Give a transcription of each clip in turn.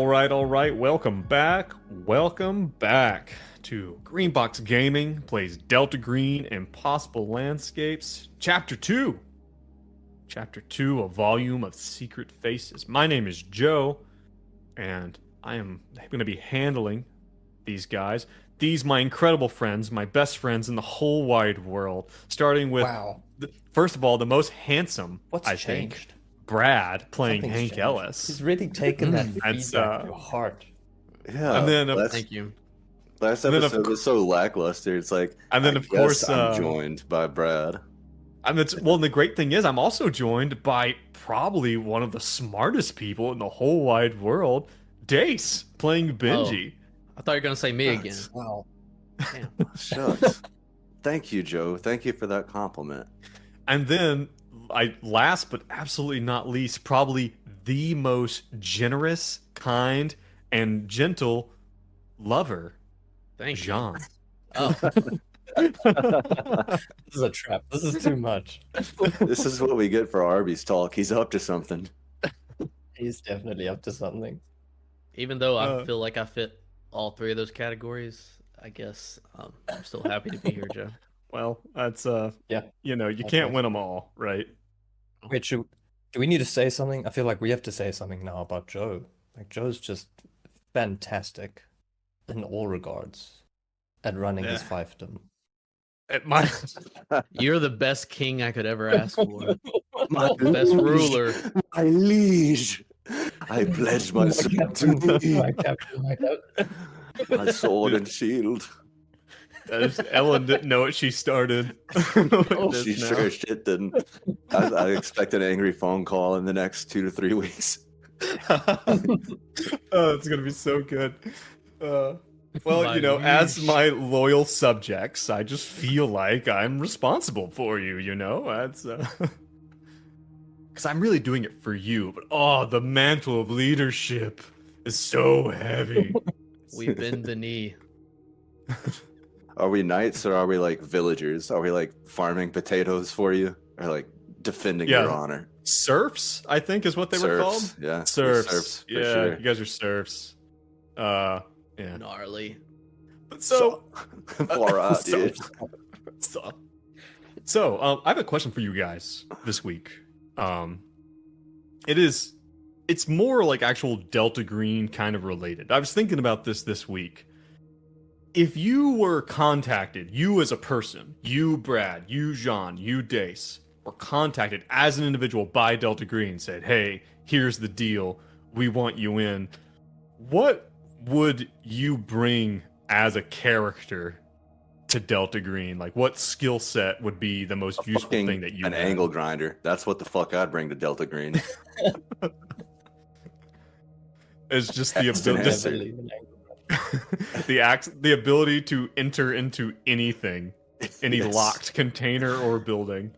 All right. Welcome back. Welcome back to Greenbox Gaming plays Delta Green Impossible Landscapes, Chapter 2. Chapter 2, a volume of secret faces. My name is Joe, and I am going to be handling these guys. These, my incredible friends, my best friends in the whole wide world. Starting with, Wow. first of all, the most handsome, What's I changed? think, Brad playing Something's Hank changed. Ellis. He's really taken that That's, feedback to heart. Yeah, and then, last, Thank you. last And then of episode was so lackluster. It's like, and then I of course, guess I'm joined by Brad. and the great thing is, I'm also joined by probably one of the smartest people in the whole wide world, Dace, playing Benji. I thought you were gonna say me again. Wow. Damn. Shucks. Thank you, Joe. Thank you for that compliment. And then, last but absolutely not least, probably the most generous, kind, and gentle lover, Thank you. Jean. Oh, This is a trap. This is too much. This is what we get for Arby's talk. He's up to something. He's definitely up to something. even though I Uh, feel like I fit all three of those categories, I guess I'm still happy to be here, Joe. Well, that's Yeah. you Okay. can't win them all, right? Wait, do we need to say something? I feel like we have to say something now about Joe. Like Joe's just fantastic in all regards at running his Yeah. fiefdom. At my You're the best king I could ever ask for. My The best liege, ruler. My liege. I pledge myself to thee, My captain, my captain. my sword and shield. Ellen didn't know what she started. Oh, She sure as shit didn't. I expect an angry phone call in the next 2 to 3 weeks. Oh, it's gonna be so good. Well, My as liege. my loyal subjects, I just feel like I'm responsible for you. That's because I'm really doing it for you. But the mantle of leadership is so heavy. We bend the knee. Are we knights or are we like villagers? Are we like farming potatoes for you? Or like defending Yeah. your honor? Serfs, I think, is what they were called. Serfs, yeah. we're Serfs. Serfs, for Yeah, sure. you guys are serfs. Yeah. Gnarly. But Far out, so- dude. So, I have a question for you guys this week. It's more like actual Delta Green kind of related. I was thinking about this week. If you were contacted, you as a person, you Brad, you Jean, you Dace, were contacted as an individual by Delta Green, said, "Hey, here's the deal. We want you in." What would you bring as a character to Delta Green? Like, what skill set would be the most useful thing that you An had? angle grinder. That's what the fuck I'd bring to Delta Green. It's just the Text and ability, answer. Heavily in angle. the ability to enter into anything, any Yes. locked container or building.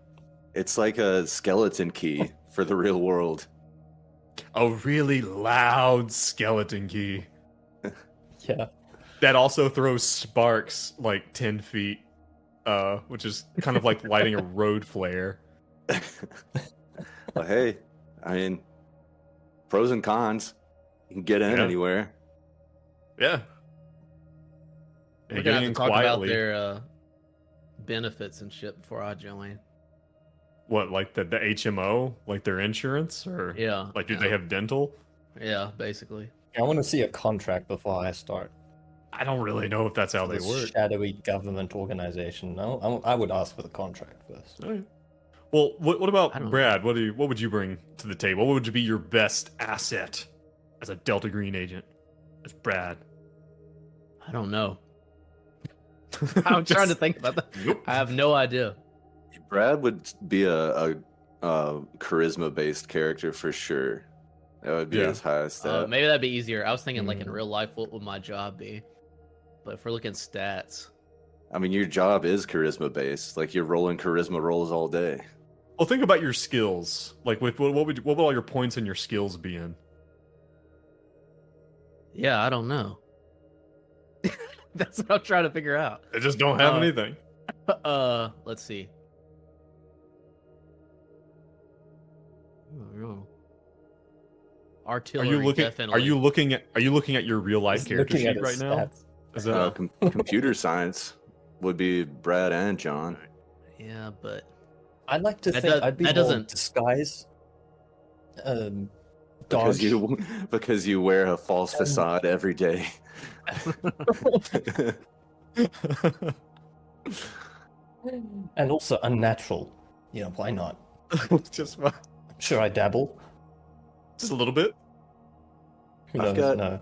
It's like a skeleton key for the real world. A really loud skeleton key Yeah. that also throws sparks like 10 feet, which is kind of like lighting a road flare. But hey, I mean, pros and cons. You can get in Yeah. anywhere. Yeah. We're And gonna getting have to in talk about quietly. their benefits and shit before I join. What, like the HMO, like their insurance, or Yeah. like do yeah. they have dental? Yeah, basically. I want to see a contract before I start. I don't really know if that's how they This work. shadowy government organization. No, I would ask for the contract first. Okay. Well, what I about don't know. Brad? What would you bring to the table? What would be your best asset as a Delta Green agent? As Brad. I don't know. I'm trying to think about that. Nope. I have no idea. Brad would be a charisma-based character for sure. That would be Yeah. his highest stat. Maybe that'd be easier. I was thinking like in Mm. real life, what would my job be? But if we're looking stats, I mean, your job is charisma-based. Like, you're rolling charisma rolls all day. Well, think about your skills. Like, what would all your points and your skills be in? yeah, I don't know. That's what I'm trying to figure out. They just don't have Uh, anything. Let's see. artillery. Are Definitely. you looking at your real life Just character looking at sheet his right now? stats. Is that Computer science would be Brad and John. Yeah, but I'd like to That think does- I'd be that more doesn't- disguise. Because Dodge. because you wear a false facade every day. And also unnatural. Yeah, why not? just Sure, I dabble. a little bit? Who I've knows? got- No.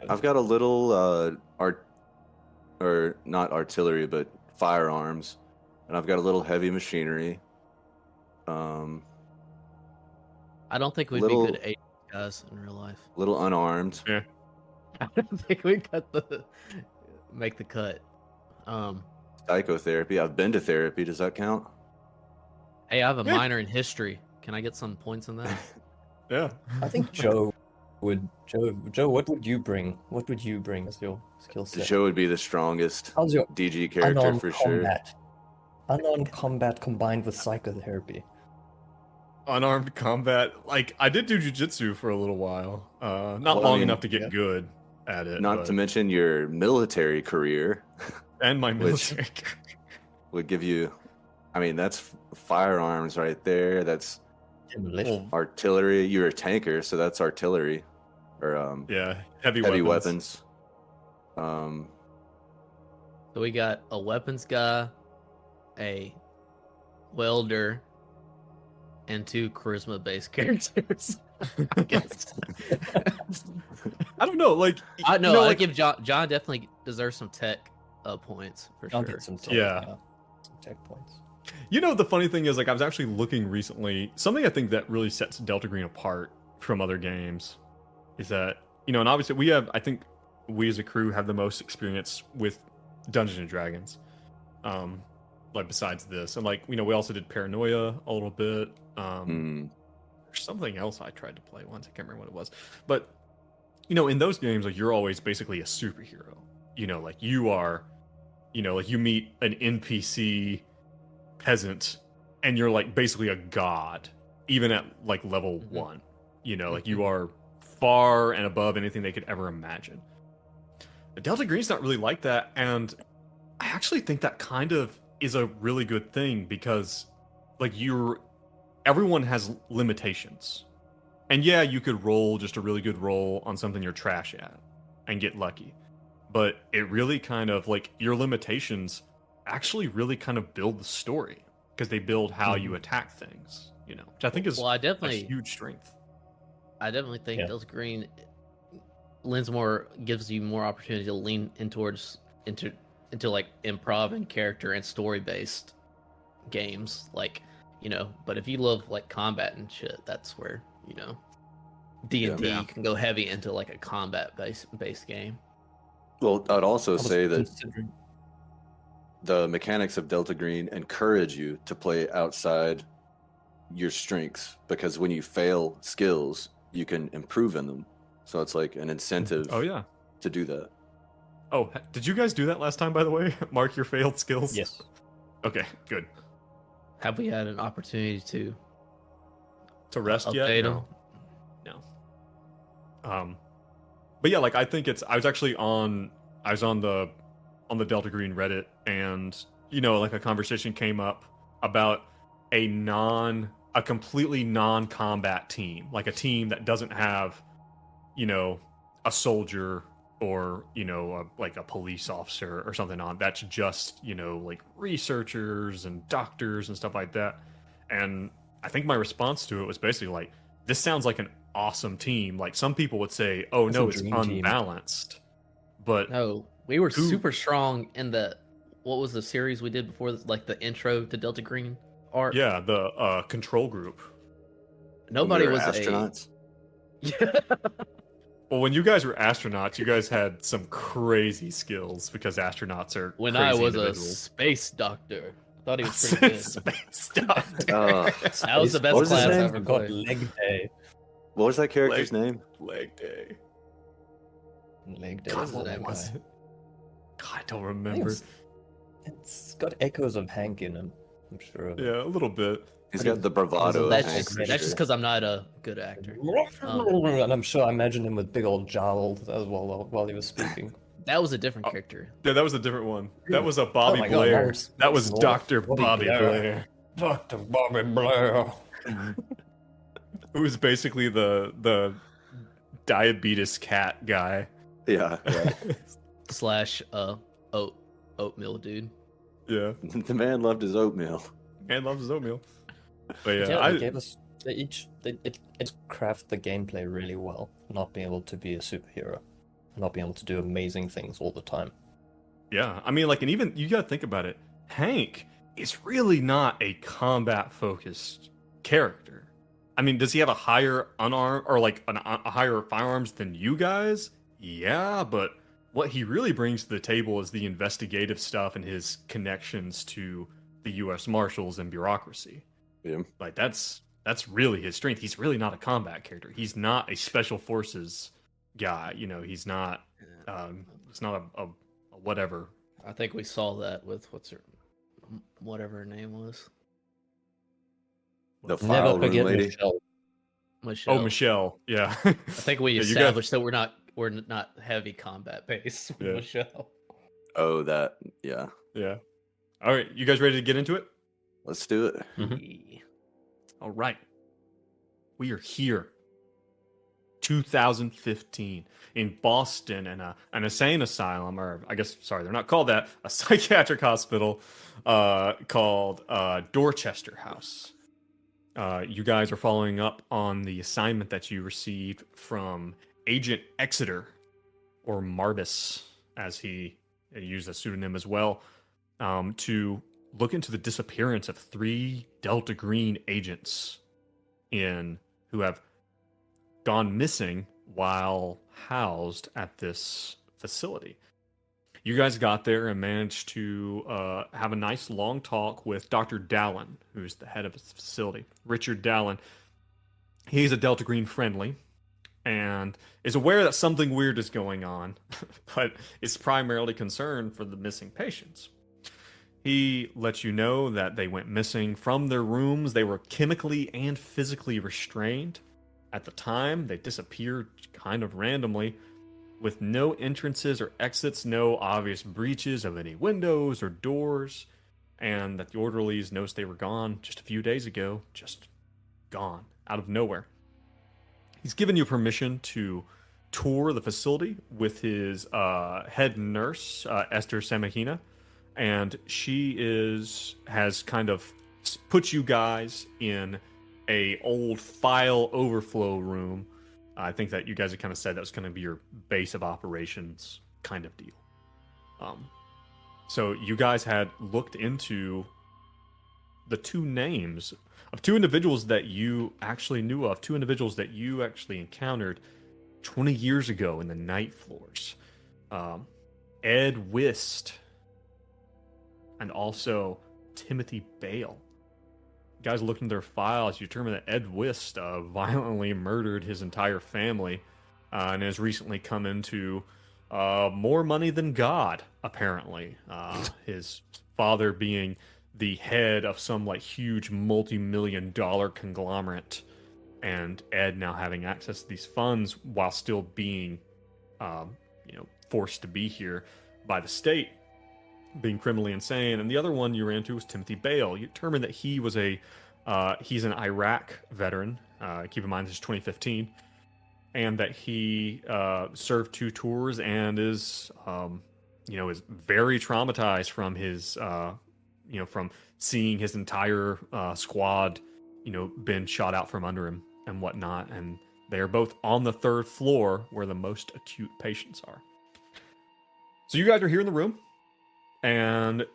I've got a little not artillery, but firearms, and I've got a little heavy machinery. I don't think we'd Little- be good agents, guys, in real life. Little unarmed. I don't think we make the cut. Psychotherapy. I've been to therapy. Does that count? Hey, I have a Yeah. minor in history. Can I get some points in that? Yeah. I think Joe would. Joe, what would you bring? What would you bring as your skill set? Joe would be the strongest How's your DG character unarmed for sure. combat? Unarmed combat combined with psychotherapy. Unarmed combat. Like, I did do jujitsu for a little while. Not Well, I long mean, enough to get yeah. good at it. Not but- to mention your military career and my which- military. would give you. I mean, that's firearms right there. That's Demolition. artillery. You're a tanker, so that's artillery, or Yeah, heavy heavy weapons. weapons. So we got a weapons guy, a welder, and 2 charisma-based characters. I guess. I don't know. Like, I know. you know, I like, give John. John definitely deserves some tech points for I'll sure. get some tech, Yeah. some tech points. You know, the funny thing is, like, I was actually looking recently. Something I think that really sets Delta Green apart from other games is that, you know, and obviously I think we as a crew have the most experience with Dungeons and Dragons. Like, besides this, and like, you know, we also did Paranoia a little bit. There's something else I tried to play once. I can't remember what it was, but you know, in those games, like, you're always basically a superhero. You know, like, you are, you know, like, you meet an NPC peasant and you're like basically a god, even at like level 1. You know, like, you are far and above anything they could ever imagine. But Delta Green's not really like that, and I actually think that kind of is a really good thing because, like, everyone has limitations. And yeah, you could roll just a really good roll on something you're trash at and get lucky. But it really kind of, like, your limitations actually really kind of build the story because they build how you attack things, you know, which I think is Well, I a definitely huge strength. think Yeah. Delta Green gives you more opportunity to lean into like improv and character and story based games, like, you know. But if you love like combat and shit, that's where, you know, D&D Yeah. can go heavy into like a combat based game. Well, I'd also I was say that considering- the mechanics of Delta Green encourage you to play outside your strengths because when you fail skills, you can improve in them. So it's like an incentive Oh, yeah. to do that. Oh, did you guys do that last time, by the way? Mark your failed skills? Yes. Okay, good. Have we had an opportunity to To rest yet? update No. them? No. But yeah, like, I think I was on the Delta Green Reddit, and, you know, like, a conversation came up about a completely non-combat team, like a team that doesn't have, you know, a soldier or, you know, like a police officer or something on. That's just, you know, like, researchers and doctors and stuff like that. And I think my response to it was basically like, this sounds like an awesome team. Like, some people would say, oh, It's no, a it's dream team. unbalanced. But No, we were Who- super strong in what was the series we did before this, like the intro to Delta Green arc? yeah, the control group. Nobody When we was were astronauts. Well, when you guys were astronauts, you guys had some crazy skills because astronauts are When crazy I was a individuals. space doctor, I thought he was pretty good. Space doctor. That was the best What was his class I name? ever Got played. leg day. What was that character's name? Leg day. Leg day. God, was the what name was guy. it? God, I don't I think remember. It's got echoes of Hank in him. I'm sure of it. Yeah, a little bit. He's got the bravado of That's Hank. just for that's just sure. because I'm not a good actor. And I'm sure I imagined him with big old jowls as well while he was speaking. That was a different character. Yeah, that was a different one. That was a Bobby my God, Blair. that was- that was Bobby Dr. Blair. Bobby Blair. Dr. Bobby Blair. Who was basically the diabetes cat guy. Yeah, yeah. Slash oatmeal dude. Yeah. The man loved his oatmeal. Man loves his oatmeal. But yeah, Yeah, they gave us it craft the gameplay really well. Not being able to be a superhero, not being able to do amazing things all the time. yeah. I mean, like, and even you gotta think about it. Hank is really not a combat focused character. I mean, does he have a higher unarmed or like a higher firearms than you guys? Yeah, but what he really brings to the table is the investigative stuff and his connections to the U.S. Marshals and bureaucracy. Yeah. Like that's really his strength. He's really not a combat character. He's not a special forces guy. You know, he's not. It's not a whatever. I think we saw that with whatever her name was. The Never file room forget lady. Michelle. Michelle. Oh, Michelle. Yeah. I think we Yeah, you established that we're not heavy combat based with Yeah. Michelle. Oh, that. Yeah. Yeah. All right, you guys ready to get into it? Let's do it. Yeah. All right. We are here. 2015 in Boston in an insane asylum, or I guess, sorry, they're not called that, a psychiatric hospital called Dorchester House. You guys are following up on the assignment that you received from Agent Exeter, or Marbus, as he used a pseudonym as well, to look into the disappearance of 3 Delta Green agents who have gone missing while housed at this facility. You guys got there and managed to have a nice long talk with Dr. Dallin, who's the head of the facility. Richard Dallin. He's a Delta Green friendly and is aware that something weird is going on, but is primarily concerned for the missing patients. He lets you know that they went missing from their rooms. They were chemically and physically restrained. At the time, they disappeared kind of randomly, with no entrances or exits, no obvious breaches of any windows or doors, and that the orderlies noticed they were gone just a few days ago, just gone, out of nowhere. He's given you permission to tour the facility with his head nurse, Esther Samahina, and she has kind of put you guys in a old file overflow room. I think that you guys have kind of said that was going to be your base of operations kind of deal. So you guys had looked into the 2 names of 2 individuals that you actually knew of, 2 individuals that you actually encountered 20 years ago in the night floors. Ed Wist and also Timothy Bale. You guys looked into their files. You determined that Ed Wist violently murdered his entire family and has recently come into more money than God, apparently. His father being the head of some like huge multi-million-dollar conglomerate, and Ed now having access to these funds while still being, forced to be here by the state, being criminally insane. And the other one you ran into was Timothy Bale. You determined that he was he's an Iraq veteran. Keep in mind this is 2015, and that he served 2 tours and is very traumatized from his from seeing his entire squad been shot out from under him and whatnot. And they are both on the 3rd floor where the most acute patients are. So you guys are here in the room, and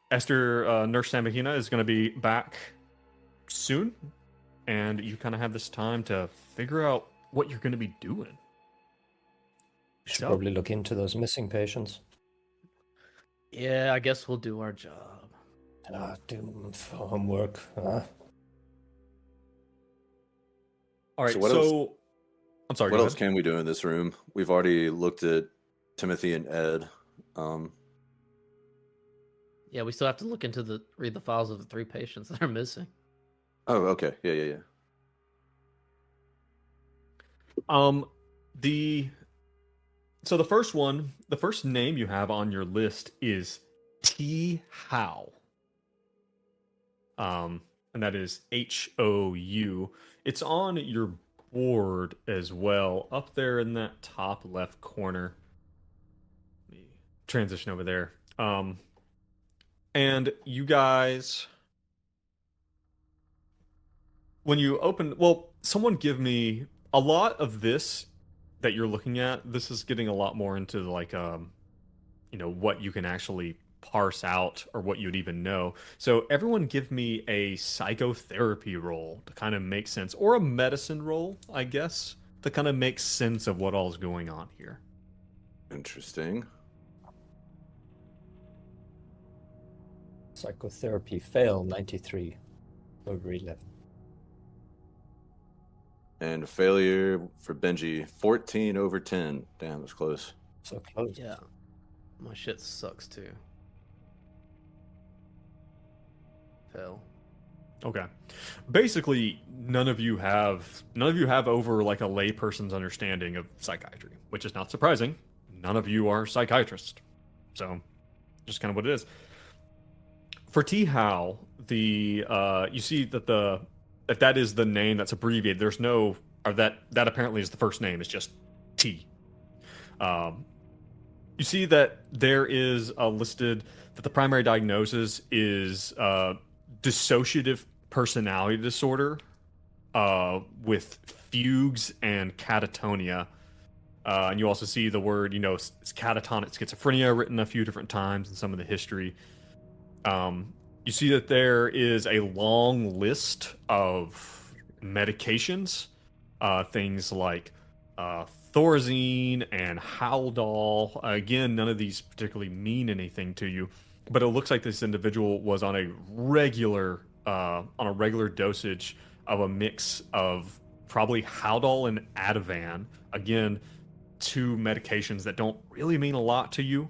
Esther, Nurse Samahina, is going to be back soon, and you kind of have this time to figure out what you're going to be doing. We should probably look into those missing patients. Yeah, I guess we'll do our job. Do homework. All right, So what I'm sorry. What go else ahead. can we do in this room? We've already looked at Timothy and Ed. Yeah, we still have to read the files of the 3 patients that are missing. Oh, okay. Yeah. The So the first one, the first name you have on your list is T How. And that is H-O-U. It's on your board as well, up there in that top left corner. Let me transition over there. And you guys, when you open, well, someone give me a lot of this that you're looking at. This is getting a lot more into like what you can actually parse out or what you'd even know. So everyone give me a psychotherapy roll to kind of make sense, or a medicine roll, I guess, to kind of make sense of what all's going on here. Interesting. Psychotherapy fail 93 over 11. And failure for Benji, 14 over 10. Damn, that's close. So close. Yeah. My shit sucks too. Fail. Okay. Basically, none of you have over like a layperson's understanding of psychiatry, which is not surprising. None of you are psychiatrists. So, just kind of what it is. For T How, you see that that is the name that's abbreviated. There's no, or that apparently is the first name. It's just T. You see that there is listed that the primary diagnosis is dissociative personality disorder with fugues and catatonia. And you also see the word, it's catatonic schizophrenia written a few different times in some of the history. You see that there is a long list of medications, things like Thorazine and Haldol. Again, none of these particularly mean anything to you, but it looks like this individual was on a regular dosage of a mix of probably Haldol and Ativan. Again, two medications that don't really mean a lot to you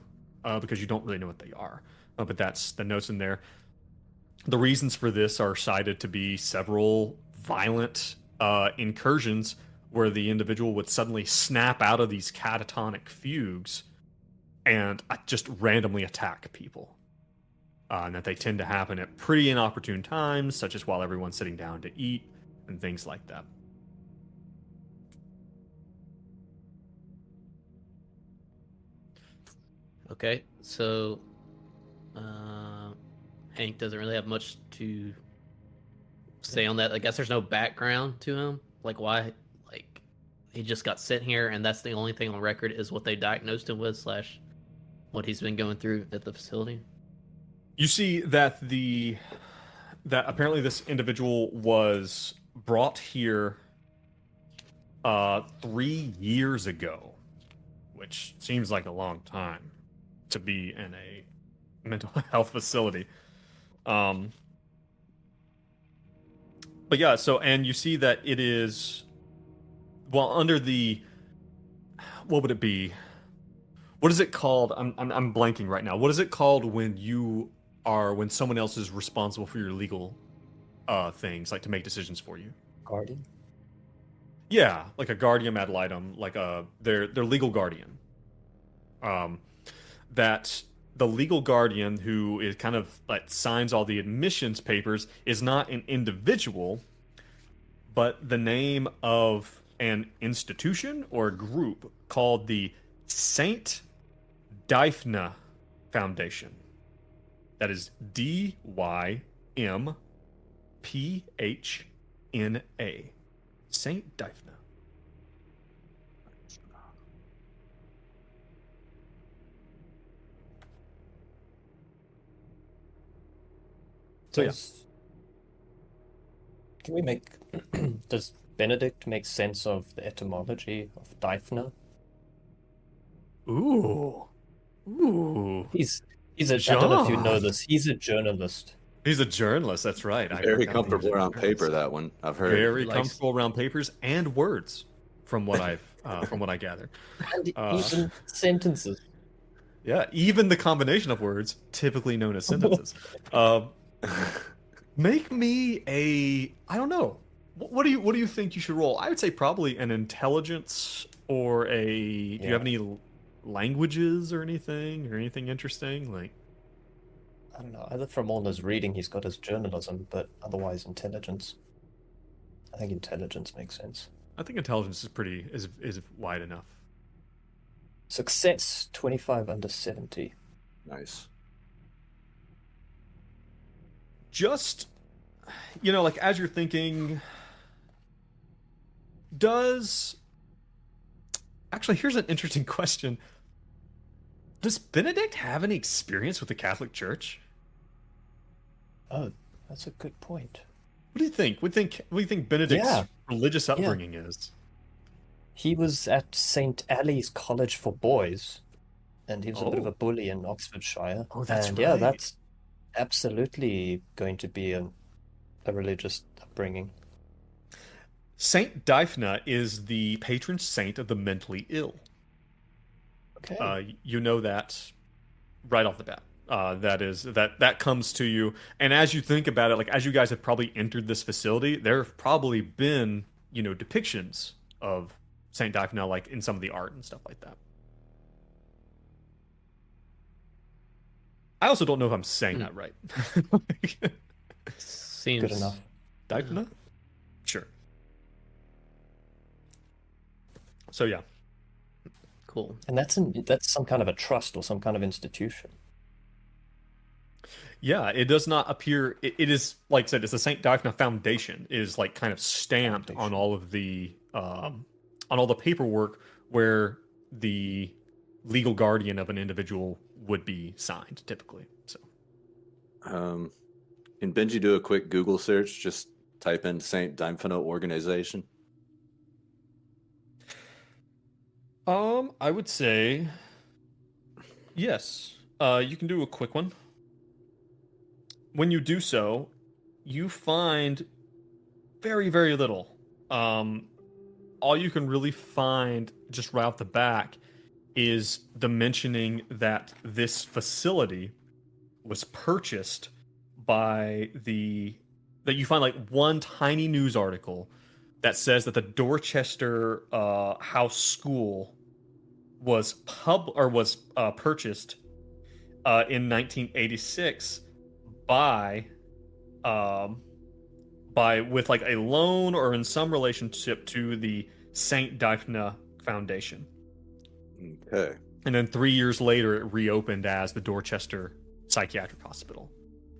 because you don't really know what they are. But that's the notes in there. The reasons for this are cited to be several violent incursions where the individual would suddenly snap out of these catatonic fugues and just randomly attack people. And that they tend to happen at pretty inopportune times, such as while everyone's sitting down to eat and things like that. Okay, so Hank doesn't really have much to say on that. I guess there's no background to him. Like why, like he just got sent here and that's the only thing on record is what they diagnosed him with / what he's been going through at the facility. You see that that apparently this individual was brought here 3 years ago, which seems like a long time to be in a mental health facility. But yeah, so, and you see that it is, well, under the, what would it be? What is it called? I'm blanking right now. What is it called when when someone else is responsible for your legal things, like to make decisions for you? Guardian? Yeah, like a guardian ad litem, like their legal guardian. That the legal guardian who is kind of like signs all the admissions papers is not an individual, but the name of an institution or a group called the Saint Dyphna Foundation. That is DYMPHNA. Saint Dyphna. So yeah. Can we make... Does Benedict make sense of the etymology of Dyphna? Ooh. He's I don't know if you know this. He's a journalist. He's a journalist, that's right. Very comfortable around paper, that one. I've heard. Very comfortable around papers and words, from what I gather. And even sentences. Yeah, even the combination of words, typically known as sentences. Make me a, I don't know. What do you think you should roll? I would say probably an intelligence or a. Do you have any languages or anything interesting? Like, I don't know. Either from all his reading, he's got his journalism, but otherwise intelligence. I think intelligence makes sense. I think intelligence is wide enough. Success 25 under 70. Nice. Just, like as you're thinking, actually, here's an interesting question. Does Benedict have any experience with the Catholic Church? Oh, that's a good point. What do you think? What do you think Benedict's religious upbringing is? He was at St. Ali's College for Boys, and he was a bit of a bully in Oxfordshire. Oh, that's and right. Yeah, that's absolutely going to be a religious upbringing. Saint Diphaena is the patron saint of the mentally ill. Okay. You know that right off the bat. That comes to you, and as you think about it, like as you guys have probably entered this facility, there have probably been depictions of Saint Diphaena, like in some of the art and stuff like that. I also don't know if I'm saying that right. Seems Good enough. Diphaena? Sure. So yeah. Cool. And that's some kind of a trust or some kind of institution. Yeah, it does not appear. It is, like I said, it's the Saint Diphaena Foundation is like kind of stamped on all of the on all the paperwork where the legal guardian of an individual would be signed typically. So, can Benji do a quick Google search? Just type in Saint Diphaena organization. I would say yes. You can do a quick one. When you do so, you find very, very little. All you can really find just right off the back is the mentioning that this facility was purchased by that you find like one tiny news article that says that the Dorchester House School was purchased in 1986 by with like a loan or in some relationship to the Saint Diphaena Foundation. Okay. And then 3 years later, it reopened as the Dorchester Psychiatric Hospital.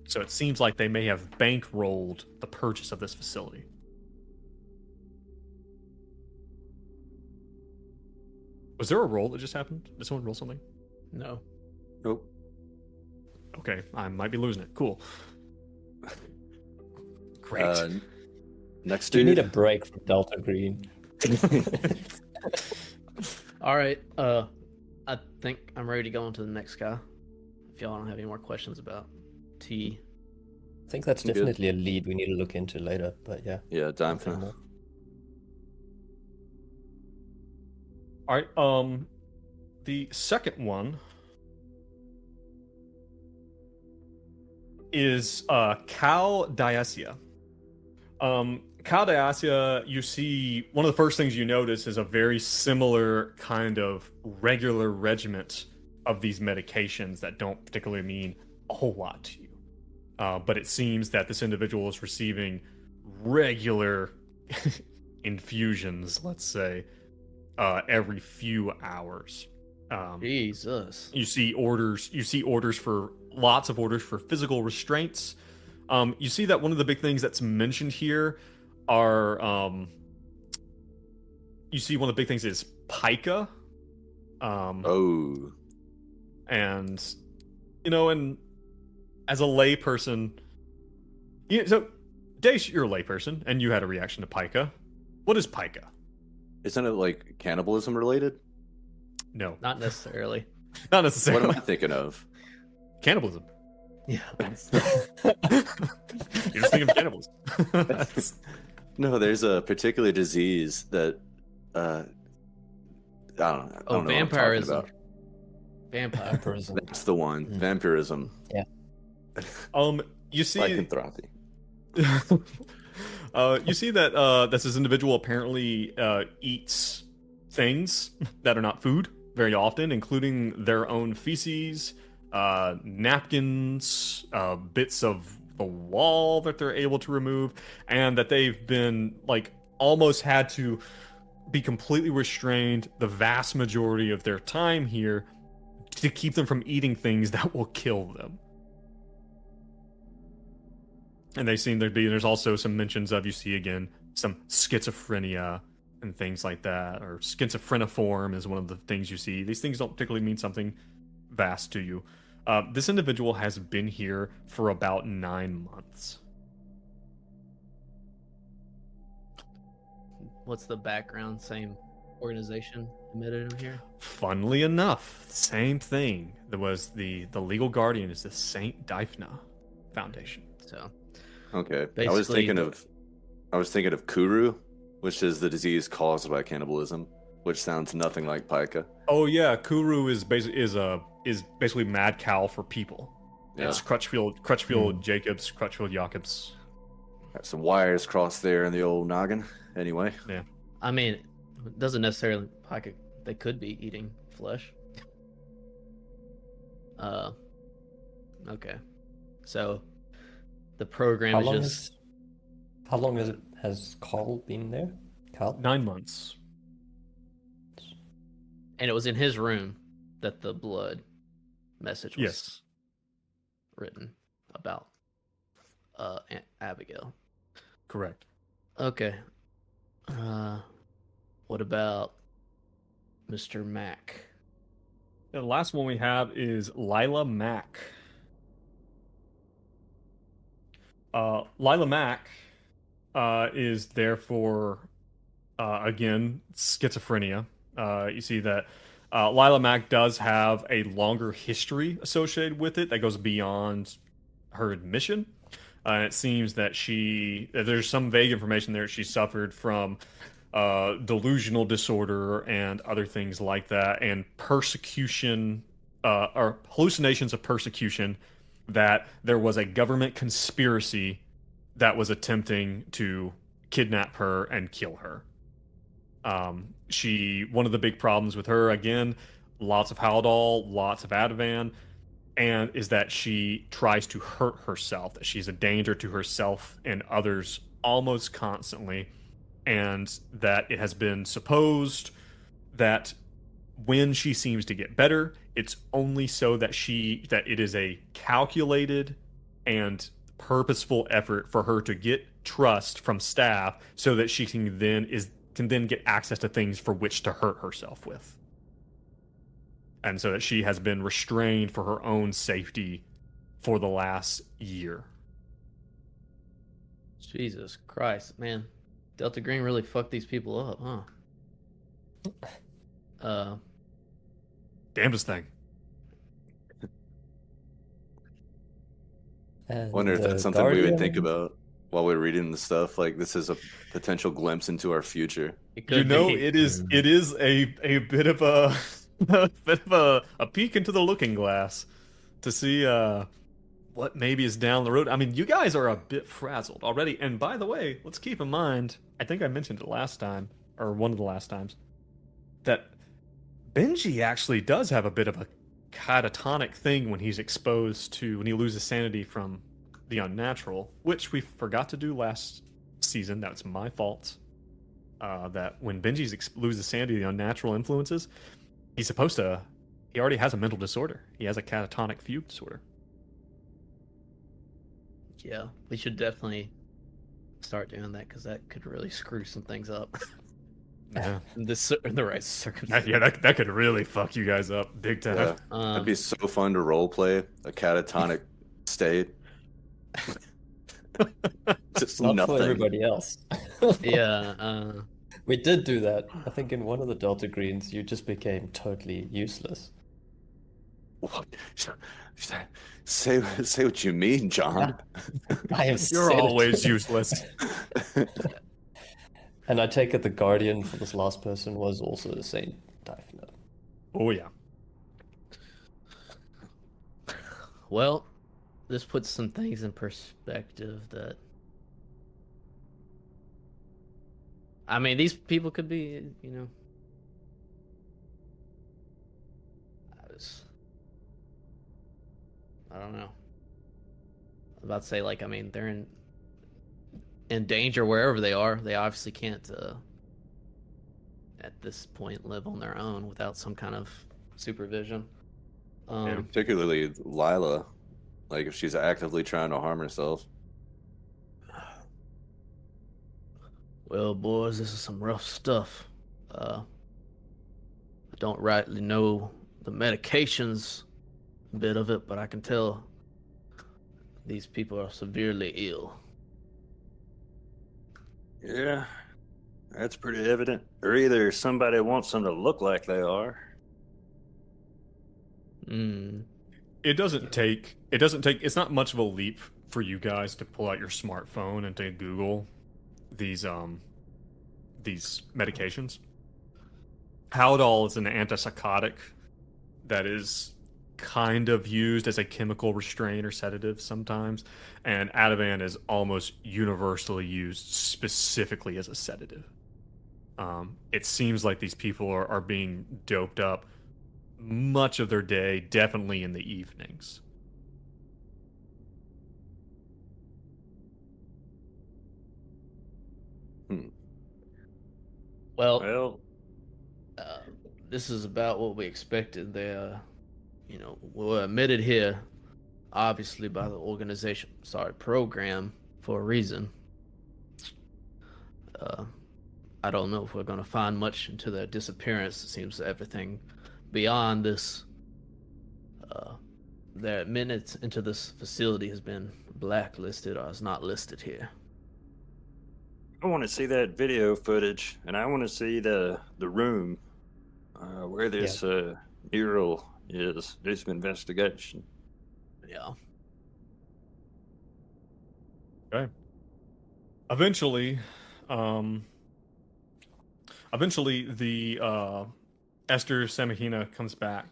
So it seems like they may have bankrolled the purchase of this facility. Was there a roll that just happened? Did someone roll something? No. Nope. Okay, I might be losing it. Cool. Great. Next Do you dude. need a break from Delta Green? All right. I think I'm ready to go on to the next guy. If y'all don't have any more questions about T. I think that's Good. definitely a lead we need to look into later, but yeah. Yeah, nothing Diphaena. more. All right. The second one is Cal Diasia. Cal Diasia, you see, one of the first things you notice is a very similar kind of regular regiment of these medications that don't particularly mean a whole lot to you. But it seems that this individual is receiving regular infusions, let's say, every few hours. Jesus. You see orders for lots of orders for physical restraints. You see that one of the big things that's mentioned here are you see one of the big things is pica. Oh. And and as a layperson, so Dace, you're a layperson, and you had a reaction to pica. What is pica? Isn't it like cannibalism related? No, Not necessarily. not What necessarily. am I thinking of? Cannibalism. Yeah. You're just thinking of cannibalism. No, there's a particular disease that I don't know. I don't know what I'm talking vampirism. about. Vampire. Vampirism. That's the one. Vampirism. Yeah. You see, Lycanthropy. You see that this individual apparently eats things that are not food very often, including their own feces, napkins, bits of the wall that they're able to remove, and that they've been like almost had to be completely restrained the vast majority of their time here to keep them from eating things that will kill them. And they seem to be, there's also some mentions of, you see again, some schizophrenia and things like that, or schizophreniform is one of the things you see. These things don't particularly mean something vast to you. This individual has been here for about 9 months. What's the background? Same organization admitted him here? Funnily enough, same thing. There was the legal guardian is the Saint Difna Foundation. So Okay. Basically, I was thinking of Kuru, which is the disease caused by cannibalism, which sounds nothing like Pika. Oh yeah, Kuru is basically mad cow for people. Yeah. It's Crutchfield Jacobs, Crutchfield Jacobs. Got some wires crossed there in the old noggin. Anyway. Yeah. I mean, it doesn't necessarily like they could be eating flesh. Okay. So the program How long has Karl been there? Karl? 9 months. and it was in his room that the blood message was Yes. written about Abigail. Correct. Okay. What about Mr. Mack? The last one we have is Lila Mack. Lila Mack is therefore, again, schizophrenia. You see that Lila Mack does have a longer history associated with it that goes beyond her admission. It seems that there's some vague information there. She suffered from delusional disorder and other things like that, and persecution, or hallucinations of persecution, that there was a government conspiracy that was attempting to kidnap her and kill her. One of the big problems with her, again, lots of Haldol, lots of Ativan, and is that she tries to hurt herself, that she's a danger to herself and others almost constantly, and that it has been supposed that when she seems to get better, it's only so that it is a calculated and purposeful effort for her to get trust from staff so that she can then get access to things for which to hurt herself with. And so that she has been restrained for her own safety for the last year. Jesus Christ, man. Delta Green really fucked these people up, huh? Damnedest thing. Wonder if that's something we would think about while we're reading the stuff. Like, this is a potential glimpse into our future. It could be. It is a bit of a a peek into the looking glass to see what maybe is down the road. I mean, you guys are a bit frazzled already. And by the way, let's keep in mind, I think I mentioned it last time, or one of the last times, that Benji actually does have a bit of a catatonic thing when he loses sanity from the unnatural, which we forgot to do last season. That's my fault. That when Benji loses sanity, the unnatural influences, he already has a mental disorder. He has a catatonic fugue disorder. Yeah, we should definitely start doing that because that could really screw some things up. Yeah. in the right circumstances. Yeah, that could really fuck you guys up big time. Yeah, that'd be so fun to role play a catatonic state. Just Not nothing. for everybody else. Yeah. We did do that. I think in one of the Delta Greens, you just became totally useless. What? Say what you mean, John. I have You're said it. always useless. And I take it the guardian for this last person was also the Saint Difna. Oh yeah. Well, this puts some things in perspective that I mean, these people could be, you know. I don't know. I'm about to say, like, I mean, they're in danger wherever they are. They obviously can't, at this point, live on their own without some kind of supervision. And particularly Lila, like if she's actively trying to harm herself. Well, boys, this is some rough stuff. I don't rightly know the medications bit of it, but I can tell these people are severely ill. Yeah, that's pretty evident. Or either somebody wants them to look like they are. It doesn't take it's not much of a leap for you guys to pull out your smartphone and to Google these medications. Haldol is an antipsychotic that is kind of used as a chemical restraint or sedative sometimes, and Ativan is almost universally used specifically as a sedative. It seems like these people are being doped up much of their day, definitely in the evenings. Well, this is about what we expected. They, you know, were admitted here, obviously by the organization, program, for a reason. I don't know if we're going to find much into their disappearance. It seems everything beyond this, their admittance into this facility has been blacklisted or is not listed here. I want to see that video footage, and I want to see the room where this mural is. Do some investigation. Yeah. Okay. Eventually, the Esther Semihina comes back,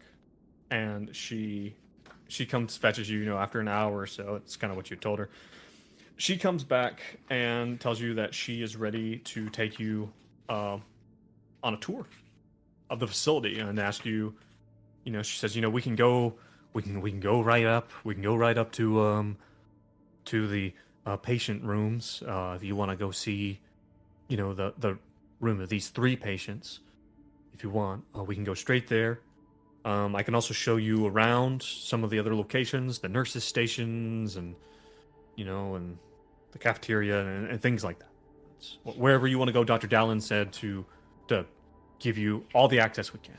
and she comes fetches you, you know, after an hour or so. It's kind of what you told her. She comes back and tells you that she is ready to take you on a tour of the facility and ask you, you know, she says, you know, we can go right up to the patient rooms if you want to go see, you know, the room of these 3 patients. If you want, we can go straight there. I can also show you around some of the other locations, the nurses' stations, and you know, and the cafeteria and things like that. It's, wherever you want to go, Dr. Dallin said to give you all the access we can.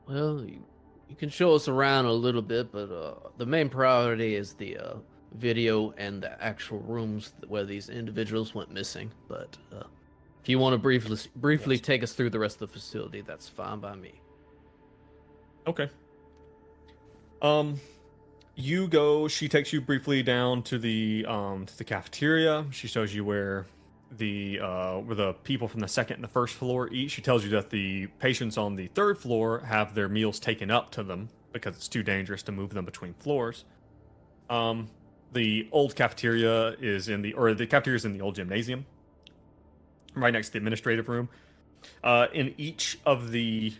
Well, you can show us around a little bit, but the main priority is the video and the actual rooms where these individuals went missing. But if you want to briefly take us through the rest of the facility, that's fine by me. Okay. You go. She takes you briefly down to the cafeteria. She shows you where the people from the second and the first floor eat. She tells you that the patients on the 3rd floor have their meals taken up to them because it's too dangerous to move them between floors. The old cafeteria is in the cafeteria is in the old gymnasium, right next to the administrative room. In each of the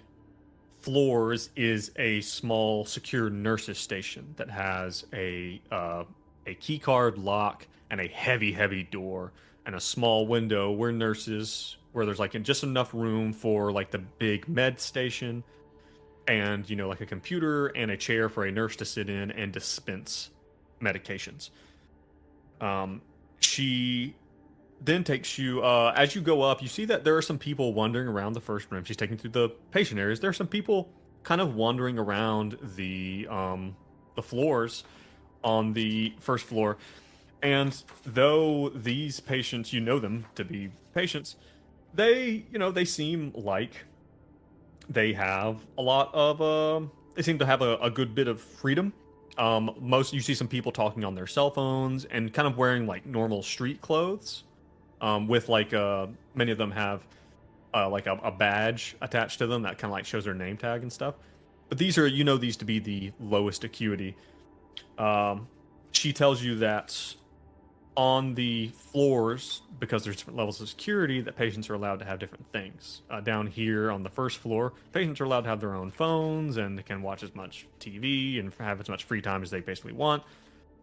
floors is a small secure nurses station that has a key card lock and a heavy door and a small window where there's like just enough room for like the big med station and, you know, like a computer and a chair for a nurse to sit in and dispense medications. She then takes you, as you go up, you see that there are some people wandering around the first room. She's taking through the patient areas. There are some people kind of wandering around the floors on the first floor. And though these patients, you know them to be patients, they seem like they have a lot of, they seem to have a good bit of freedom. You see some people talking on their cell phones and kind of wearing like normal street clothes. With like many of them have like a badge attached to them that kind of like shows their name tag and stuff. But these are, you know, these to be the lowest acuity. She tells you that on the floors, because there's different levels of security, that patients are allowed to have different things. Down here on the first floor, patients are allowed to have their own phones and they can watch as much TV and have as much free time as they basically want.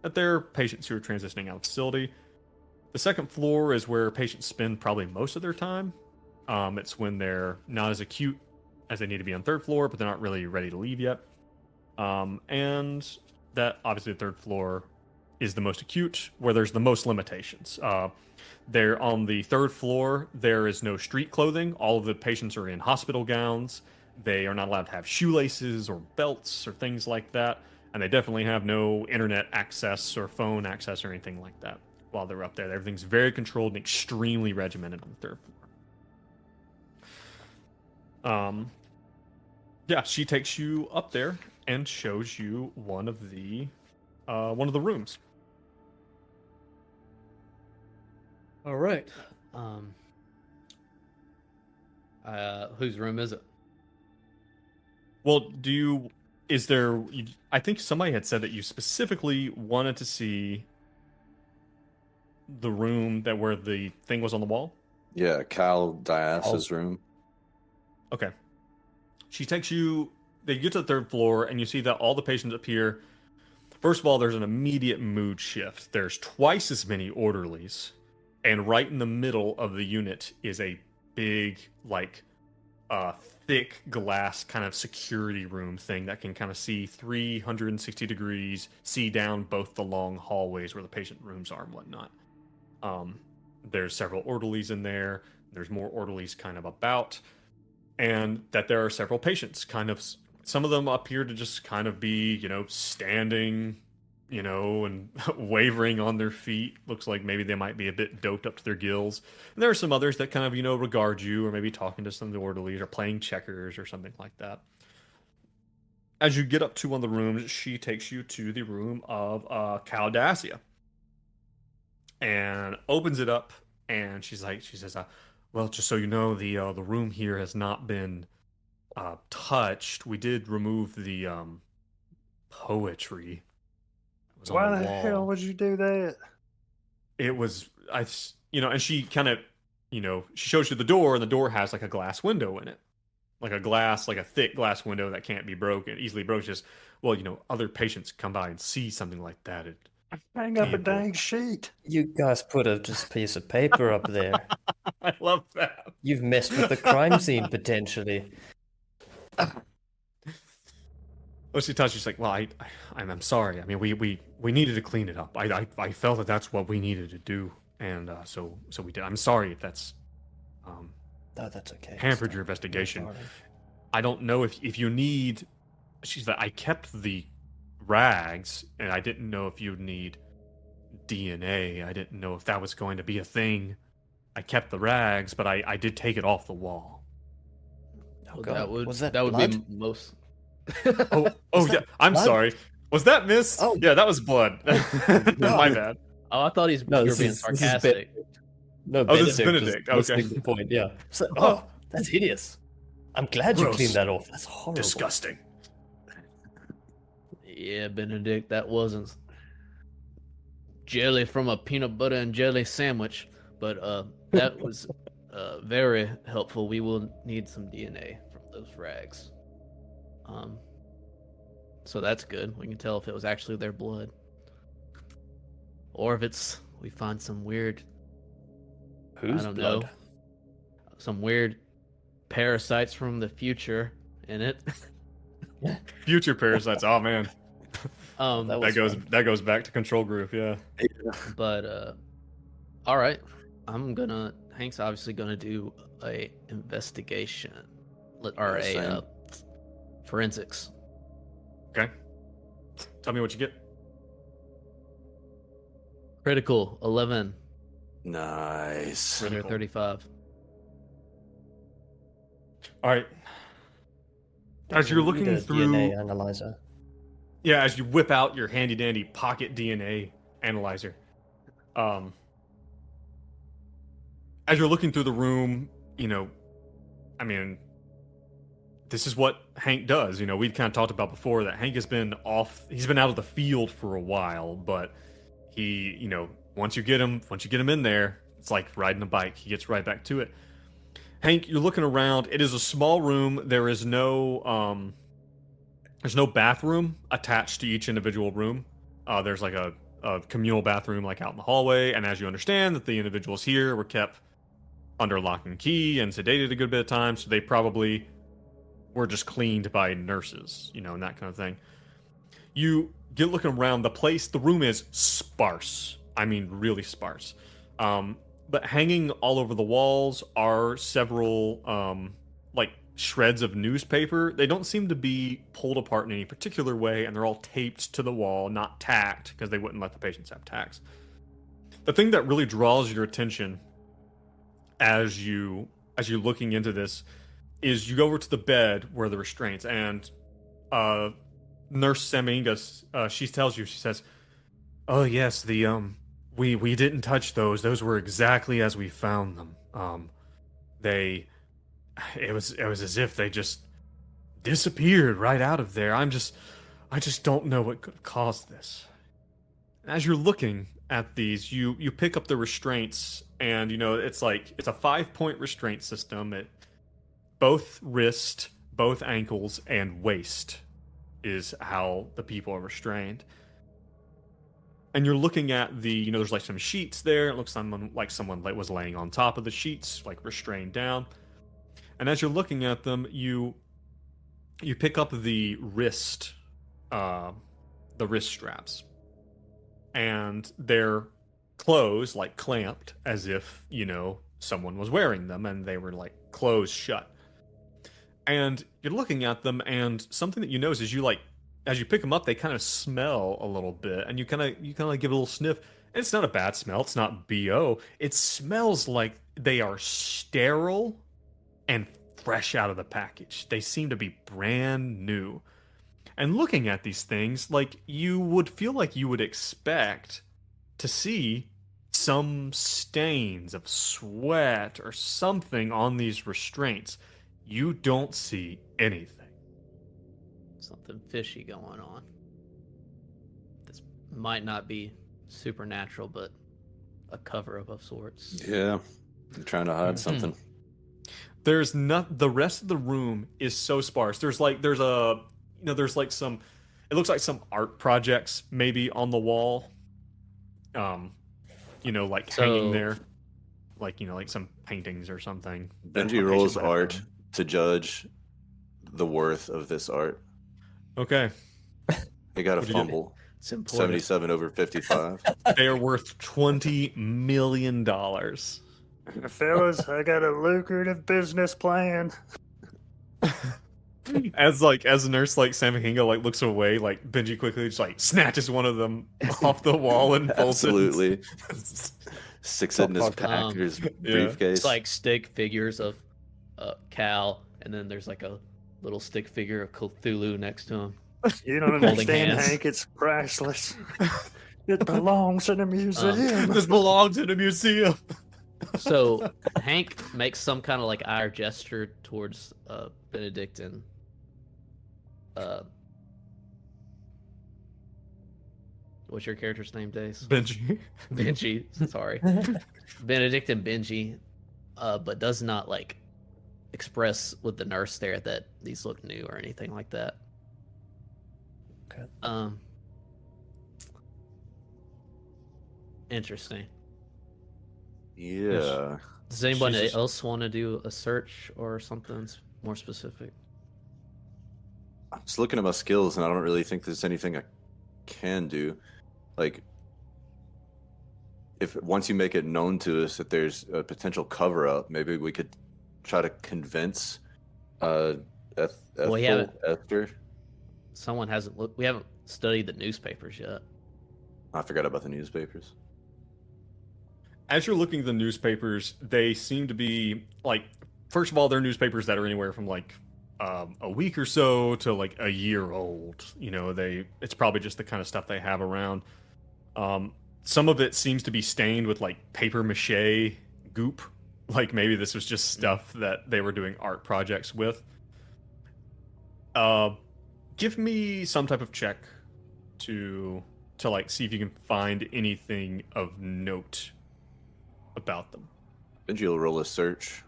But they're patients who are transitioning out of the facility. The second floor is where patients spend probably most of their time. It's when they're not as acute as they need to be on third floor, but they're not really ready to leave yet. And that, obviously, the third floor is the most acute, where there's the most limitations. There on the third floor, there is no street clothing. All of the patients are in hospital gowns. They are not allowed to have shoelaces or belts or things like that. And they definitely have no internet access or phone access or anything like that while they're up there. Everything's very controlled and extremely regimented on the third floor. Yeah, she takes you up there and shows you one of the rooms. All right. Whose room is it? Well, I think somebody had said that you specifically wanted to see the room where the thing was on the wall? Yeah, Cal Dias's room. Okay. She takes you, they get to the third floor, and you see that all the patients up here, first of all, there's an immediate mood shift. There's twice as many orderlies, and right in the middle of the unit is a big, thick glass kind of security room thing that can kind of see 360 degrees, see down both the long hallways where the patient rooms are and whatnot. There's several orderlies in there. There's more orderlies kind of about. And that there are several patients, kind of, some of them appear to just kind of be, standing, and wavering on their feet. Looks like maybe they might be a bit doped up to their gills. And there are some others that kind of, regard you, or maybe talking to some of the orderlies or playing checkers or something like that. As you get up to one of the rooms, she takes you to the room of Caldacia. And opens it up, and she says, well, just so you know, the room here has not been touched. We did remove the poetry. It was Why on the the wall. hell would you do that? It was, and she kind of, she shows you the door, and the door has like a glass window in it. Like a thick glass window that can't be easily broken. Just, well, other patients come by and see something like that. Hang up a dang sheet. You guys put a just piece of paper up there. I love that. You've messed with the crime scene potentially. Well, she tells you, she's like, well, I'm sorry. I mean, we needed to clean it up. I felt that that's what we needed to do, and so we did. I'm sorry if that's No, that's okay. hampered your investigation. I don't know if you need. She's like, I kept the rags, and I didn't know if you'd need DNA. I didn't know if that was going to be a thing. I kept the rags, but I did take it off the wall. Oh, God. That would blood? be most. Oh yeah. I'm blood? sorry. Was that Miss? Oh. Yeah, that was blood. My bad. Oh, I thought you were being sarcastic. No, Oh, this is Benedict Benedict. was Okay. missing the point. Yeah. So, Oh. that's hideous. I'm glad you Gross. cleaned that off. That's horrible. Disgusting. Yeah, Benedict, that wasn't jelly from a peanut butter and jelly sandwich, but that was very helpful. We will need some DNA from those rags. So that's good. We can tell if it was actually their blood, or if we find some weird, Whose I don't blood? know, some weird parasites from the future in it. Future parasites. Oh man. That was fun. That goes back to control group. Yeah. But all right, Hank's obviously gonna do a investigation or Yeah, a forensics. Okay. Tell me what you get. Critical 11, Nice. under 35. All right. As you're We looking did a through, DNA analyzer. yeah, as you whip out your handy dandy pocket DNA analyzer, as you're looking through the room, I mean, this is what Hank does. We'd kind of talked about before that Hank has been he's been out of the field for a while, but he, once you get him in there, it's like riding a bike. He gets right back to it. Hank, you're looking around. It is a small room. There's no bathroom attached to each individual room. There's like a communal bathroom like out in the hallway, and as you understand that the individuals here were kept under lock and key and sedated a good bit of time, so they probably were just cleaned by nurses, and that kind of thing. You get looking around the room is sparse. I mean, really sparse. But hanging all over the walls are several, like, shreds of newspaper. They don't seem to be pulled apart in any particular way, and they're all taped to the wall, not tacked, because they wouldn't let the patients have tacks. The thing that really draws your attention as you're looking into this is you go over to the bed where the restraints, and Nurse Saminga, she tells you, she says, "Oh yes, we didn't touch those. Those were exactly as we found them. It was as if they just disappeared right out of there. I just don't know what could have caused this." As you're looking at these, you pick up the restraints, and it's a 5-point restraint system. Both wrist, both ankles, and waist is how the people are restrained. And you're looking at there's like some sheets there. It looks like someone was laying on top of the sheets, like restrained down. And as you're looking at them, you pick up the wrist straps, and they're closed, like clamped, as if someone was wearing them, and they were like closed shut. And you're looking at them, and something that you notice is as you pick them up, they kind of smell a little bit, and you kind of like give it a little sniff. And it's not a bad smell. It's not BO. It smells like they are sterile and fresh out of the package. They seem to be brand new. And looking at these things, like, you would feel like you would expect to see some stains of sweat or something on these restraints. You don't see anything. Something fishy going on. This might not be supernatural, but a cover-up of sorts. Yeah, I'm trying to hide something. There's not. The rest of the room is so sparse. There's like some. It looks like some art projects maybe on the wall. Like hanging there, like some paintings or something. Benji rolls art to judge the worth of this art. Okay. They got a fumble. It's important. 77 over 55. They are worth $20 million. Fellas, I got a lucrative business plan. As a nurse, like Sam Hinga looks away, like Benji quickly just snatches one of them off the wall and pulls Absolutely. it. Sticks it in his pack or his briefcase. It's like stick figures of Cal, and then there's like a little stick figure of Cthulhu next to him. You don't Holding understand, hands. Hank. It's priceless. It belongs in a museum. This belongs in a museum. So Hank makes some kind of like eye gesture towards Benedict and what's your character's name, Dace? Benji. Benji, sorry. Benedict and Benji, but does not like express with the nurse there that these look new or anything like that. Okay. Interesting. Yeah. Does anybody Jesus. else want to do a search or something more specific? I'm just looking at my skills, and I don't really think there's anything I can do. Like, if once you make it known to us that there's a potential cover-up, maybe we could try to convince Esther. Someone hasn't looked. We haven't studied the newspapers yet. I forgot about the newspapers. As you're looking at the newspapers, they seem to be first of all, they're newspapers that are anywhere from a week or so to a year old. It's probably just the kind of stuff they have around. Some of it seems to be stained with paper mache goop. Maybe this was just stuff that they were doing art projects with. Give me some type of check to to like see if you can find anything of note about them. Benji will roll a search.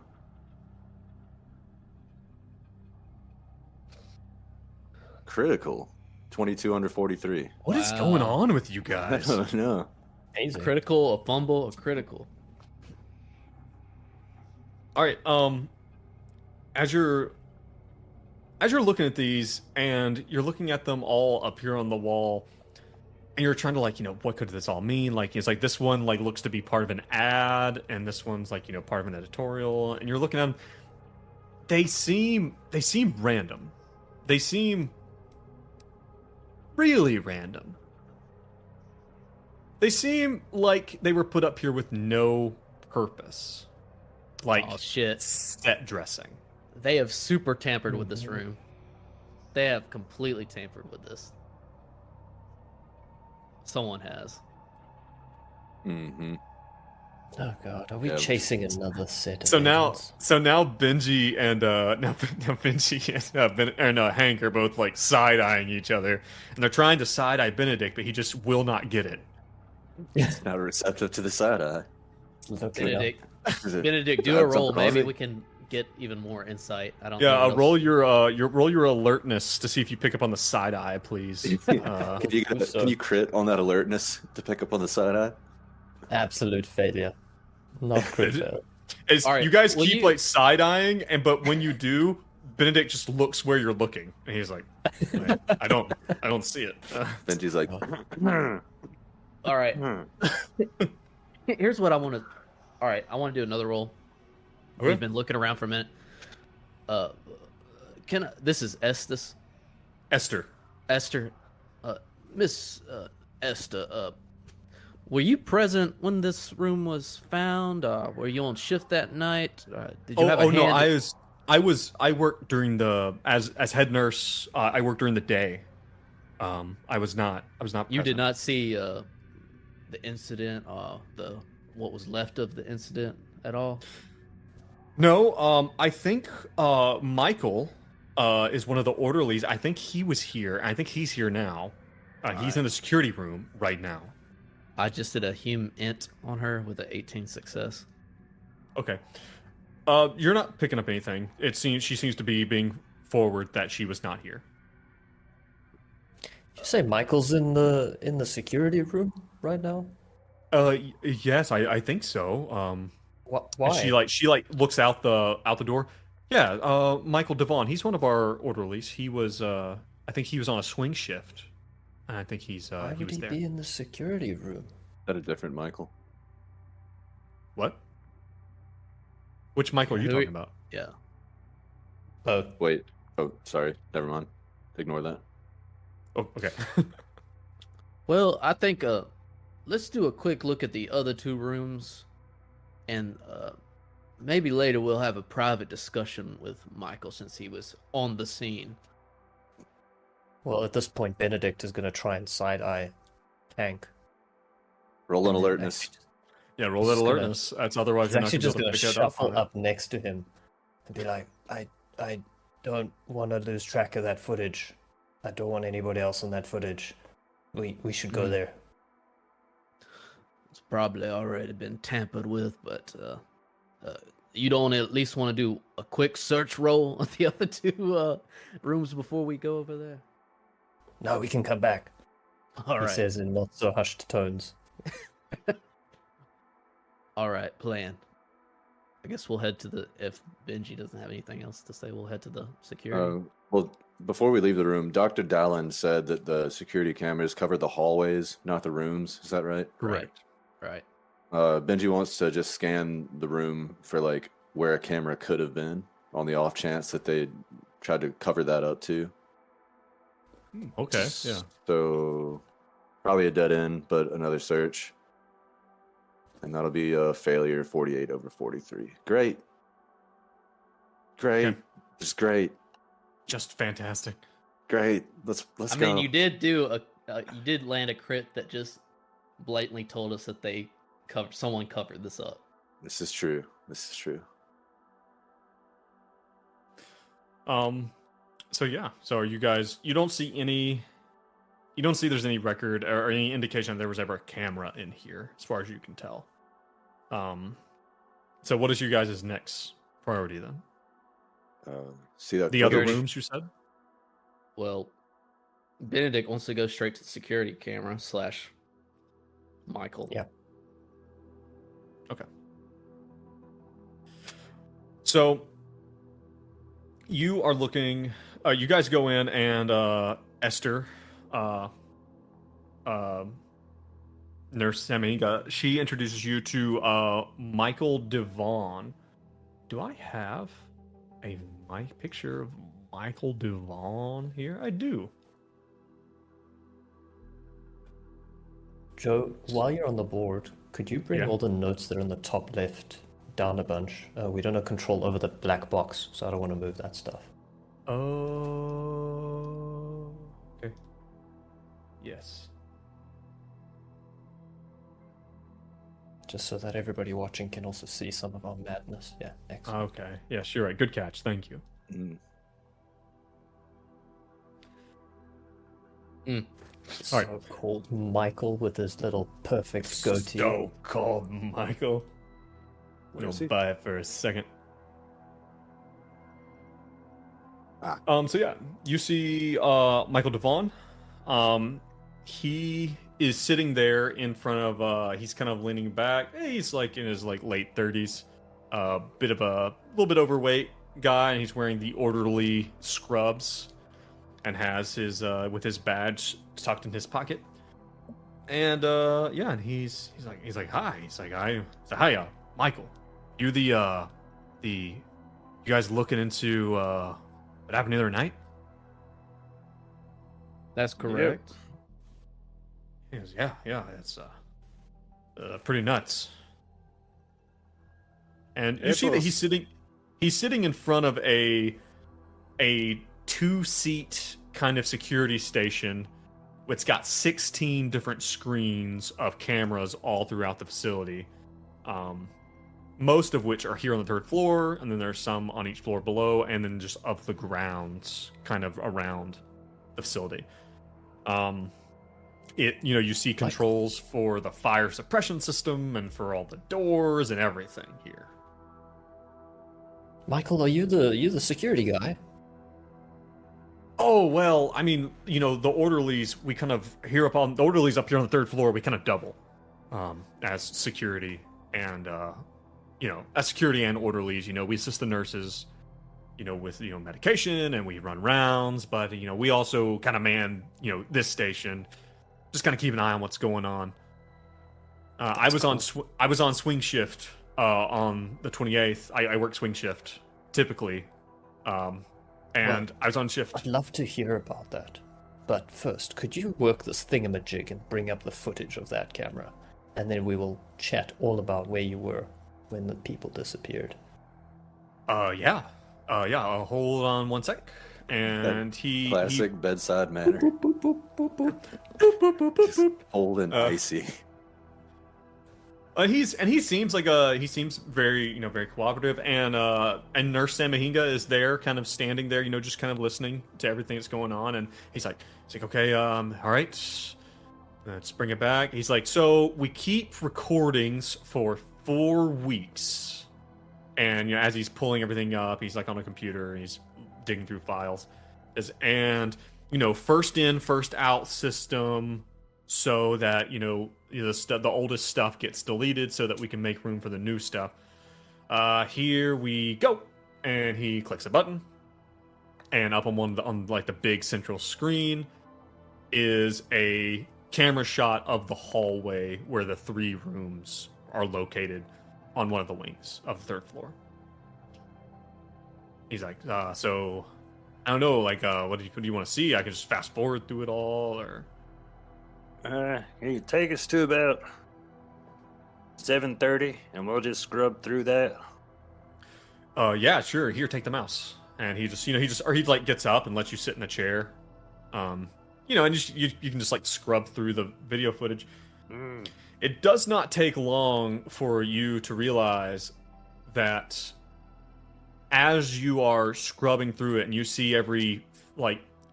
Critical. 22 under 43. What is going Wow. on with you I guys? don't know. Amazing. Critical, a fumble, a critical. All right. As you're looking at these, and you're looking at them all up here on the wall, and you're trying to like, what could this all mean? Like, it's like this one like looks to be part of an ad, and this one's like, part of an editorial, and you're looking at them. They seem random. They seem really random. They seem like they were put up here with no purpose. Like Oh shit! set dressing. They have super tampered with this room. They have completely tampered with this. Someone has. Mm-hmm. Oh god, are we Yeah. chasing another set of So now agents? Benji and now Benji and Hank are both like side eyeing each other, and they're trying to side eye Benedict, but he just will not get it. Not receptive to the side eye. Looking up. Benedict, Is it- Benedict, do Add a roll. something on Maybe it? we can get even more insight. I don't. Yeah, know what roll else- your alertness to see if you pick up on the side eye, please. Can you crit on that alertness to pick up on the side eye? Absolute failure. Not crit fail. It's- All right, you guys will keep you- like side eyeing, but when you do, Benedict just looks where you're looking, and he's like, I don't see it. Benji's like, All right. Hmm. Here's what I want to. All right, I want to do another roll. Okay. We've been looking around for a minute. This is Estes. Esther. Esther, Miss Esther, were you present when this room was found? Were you on shift that night? Did you have a hand? No, I worked during the as head nurse. I worked during the day. I was not. You did present. not see the incident, what was left of the incident at all? No. I think Michael is one of the orderlies. I think he was here. I think he's here now. He's in the security room right now. I just did a hum int on her with an 18 success. Okay. You're not picking up anything. She seems to be being forward that she was not here. Did you say Michael's in the security room right now? Yes, I think so. Why? And she looks out the door. Yeah, Michael Devon. He's one of our orderlies. He was I think he was on a swing shift. And I think Why he would was he there. be in the security room? is that a different Michael? What? Which Michael are you Who- talking about? Yeah. Oh, Wait. Oh, sorry. Never mind. Ignore that. Oh, okay. Well, I think let's do a quick look at the other two rooms, and maybe later we'll have a private discussion with Michael since he was on the scene. well, at this point, Benedict is going to try and side-eye Hank. Roll an And then alertness. actually- Yeah, roll that Just gonna- alertness. That's otherwise He's you're not actually just going going to to pick it up. shuffle up next to him and be like, I don't want to lose track of that footage. I don't want anybody else on that footage. We should go there. It's probably already been tampered with, but you don't at least want to do a quick search roll of the other two rooms before we go over there. No, we can come back. All He right. says in not so hushed tones. All right, plan. I guess we'll head to the. If Benji doesn't have anything else to say, we'll head to the security. Well, before we leave the room, Dr. Dallin said that the security cameras cover the hallways, not the rooms. Is that right? Correct. Right. Benji wants to just scan the room for like where a camera could have been on the off chance that they tried to cover that up too. Okay, yeah. So probably a dead end, but another search. And that'll be a failure 48 over 43. Great. Okay. Just great. Just fantastic. Great. Let's I go. mean, you did do you did land a crit that just blatantly told us that someone covered this up. This is true. So yeah. So are you guys? You don't see any You don't see there's any record or any indication that there was ever a camera in here, as far as you can tell. So what is your guys' next priority then? See that The other footage? rooms you said? Well, Benedict wants to go straight to the security camera / Michael. Yeah. Okay. So you are looking. You guys go in, and Esther, Nurse Samiga, she introduces you to Michael Devon. Do I have my picture of Michael Devon here? I do. Joe, while you're on the board, could you bring Yeah. all the notes that are on the top left down a bunch? We don't have control over the black box, so I don't want to move that stuff. Oh. Okay. Yes. Just so that everybody watching can also see some of our madness. Yeah, excellent. Okay. Yes, you're right. Good catch. Thank you. So all right. called Michael with his little perfect goatee. So called Michael. Where We'll is he? buy it for a second. Ah. So yeah, you see Michael Devon. He is sitting there in front of he's kind of leaning back. He's like in his like late 30s. Bit of a little bit overweight guy, and he's wearing the orderly scrubs and has his with his badge tucked in his pocket. And yeah, and he's like hi. Hi, Michael. You you guys looking into what happened the other night? That's correct. He goes, yeah, it's pretty nuts. And you see that he's sitting in front of a 2-seat kind of security station. It's got 16 different screens of cameras all throughout the facility. Most of which are here on the 3rd floor, and then there's some on each floor below, and then just of the grounds kind of around the facility. You see controls for the fire suppression system and for all the doors and everything here. Michael, are you the security guy? Oh, well, I mean, the orderlies, we kind of the orderlies up here on the 3rd floor, we kind of double as security and as security and orderlies. We assist the nurses with medication, and we run rounds, but we also kind of man this station, just kind of keep an eye on what's going on. I was on swing shift on the 28th. I work swing shift typically, and I was on shift. I'd love to hear about that. But first, could you work this thingamajig and bring up the footage of that camera? And then we will chat all about where you were when the people disappeared. Yeah. Hold on one sec. And Classic bedside manner. Just cold and icy. He seems very very cooperative, and Nurse Samahinga is there, kind of standing there, just kind of listening to everything that's going on, and he's like okay, all right, let's bring it back. He's like, so we keep recordings for 4 weeks, and as he's pulling everything up, he's like on a computer, and he's digging through files, and first in first out system, so that the oldest stuff gets deleted so that we can make room for the new stuff. Here we go, and he clicks a button, and up on the big central screen is a camera shot of the hallway where the 3 rooms are located on one of the wings of the 3rd floor. He's like, so I don't know, what do you want to see? I can just fast forward through it all, or Can you take us to about 7:30, and we'll just scrub through that? Yeah, sure. Here, take the mouse. And he just gets up and lets you sit in a chair. And you can just scrub through the video footage. It does not take long for you to realize that as you are scrubbing through it, and you see every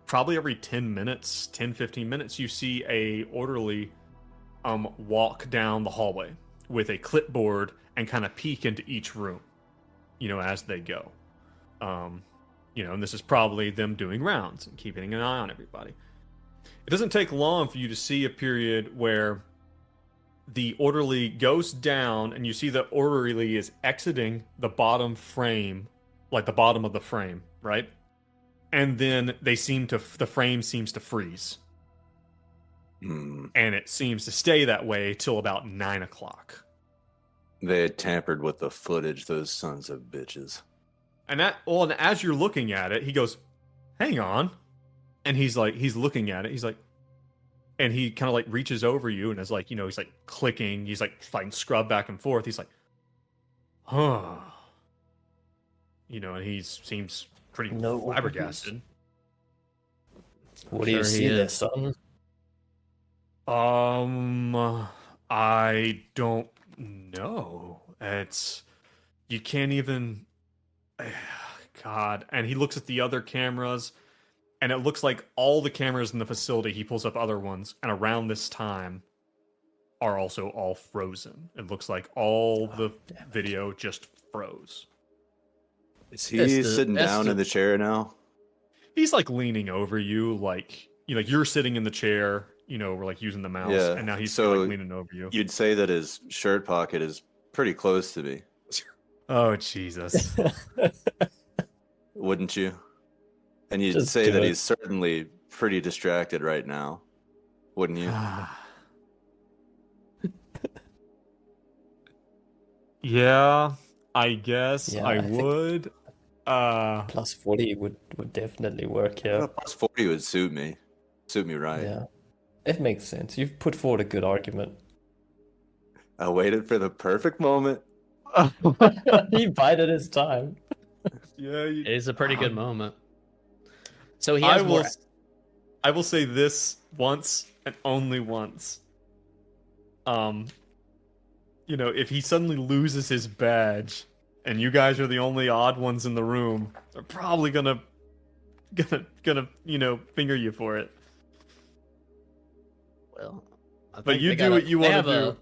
probably every 10 minutes, 10, 15 minutes, you see a orderly walk down the hallway with a clipboard and kind of peek into each room, as they go. And this is probably them doing rounds and keeping an eye on everybody. It doesn't take long for you to see a period where the orderly goes down and you see the orderly is exiting the bottom frame, like the bottom of the frame, right? And then the frame seems to freeze. And it seems to stay that way till about 9 o'clock. They had tampered with the footage, those sons of bitches. And as you're looking at it, he goes, "Hang on," and he's looking at it. He's like, and he kind of like reaches over you and is like, he's like clicking. He's like scrub back and forth. He's like, "Huh," and he seems pretty flabbergasted. What do you see there, son? I don't know. You can't even. God. And he looks at the other cameras, and it looks like all the cameras in the facility, he pulls up other ones, and around this time are also all frozen. It looks like all the video just froze. Is he sitting down in the chair now? He's like leaning over you, like you're sitting in the chair, we're like using the mouse, and now he's like leaning over you. You'd say that his shirt pocket is pretty close to me. Oh, Jesus. Wouldn't you? And you'd say that he's certainly pretty distracted right now. Wouldn't you? Yeah, I guess I would. Plus 40 would definitely work here. Well, plus 40 would suit me. Suit me right. Yeah. It makes sense. You've put forward a good argument. I waited for the perfect moment. He bided his time. Yeah, it is a pretty good moment. So I will say this once and only once. If he suddenly loses his badge and you guys are the only odd ones in the room, they're probably gonna finger you for it. Well, I think but you do what you want to do.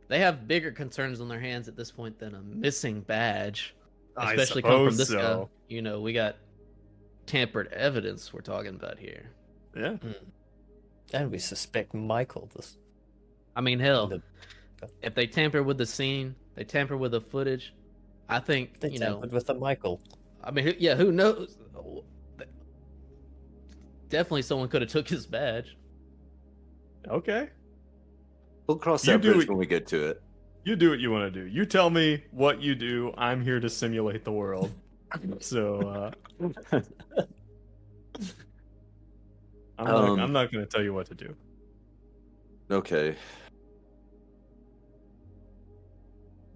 They have bigger concerns on their hands at this point than a missing badge. I Especially come from this so. guy. We got tampered evidence we're talking about here. Yeah. And we suspect Michael. I mean, hell, if they tamper with the scene, they tamper with the footage, I think, they tampered with the Michael. I mean, yeah, who knows? Definitely someone could have took his badge. Okay. We'll cross that bridge when we get to it. You do what you want to do. You tell me what you do. I'm here to simulate the world. So, I'm not going to tell you what to do. Okay.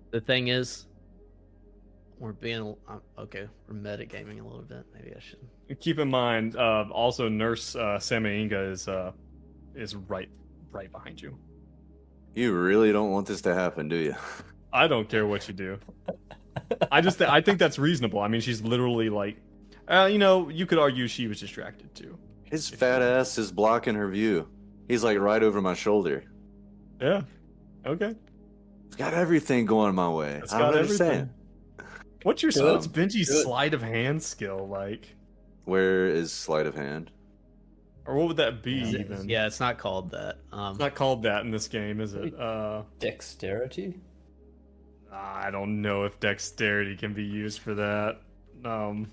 The thing is, we're metagaming a little bit. Maybe I should. Keep in mind, also Nurse Samainga is right behind you. You really don't want this to happen, do you? I don't care what you do. I think that's reasonable. I mean, she's literally like, you could argue she was distracted too. His fat ass is blocking her view. He's like right over my shoulder. Yeah. Okay. It's got everything going my way. I don't understand. What's Benji's sleight of hand skill like? Where is sleight of hand? Or what would that be even? Yeah, it's not called that. It's not called that in this game, is it? Dexterity? I don't know if dexterity can be used for that. But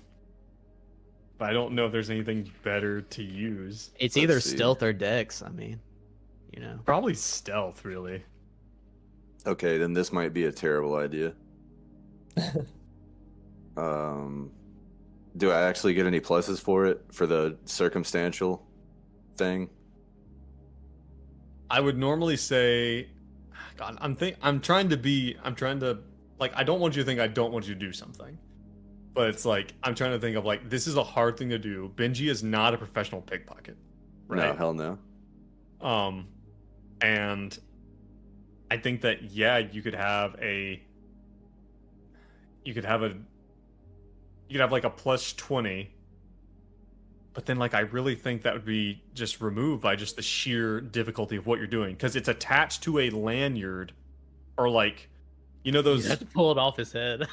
I don't know if there's anything better to use. It's either stealth or dex, I mean. Probably stealth, really. Okay, then this might be a terrible idea. Do I actually get any pluses for it, for the circumstantial thing? I would normally say, God, I don't want you to think I don't want you to do something. But it's like, I'm trying to think of like, this is a hard thing to do. Benji is not a professional pickpocket. Right? No, hell no. And I think that, yeah, you could have like a plus 20 But then, like, I really think that would be just removed by just the sheer difficulty of what you're doing, because it's attached to a lanyard, or like, you know You those. have to pull it off his head,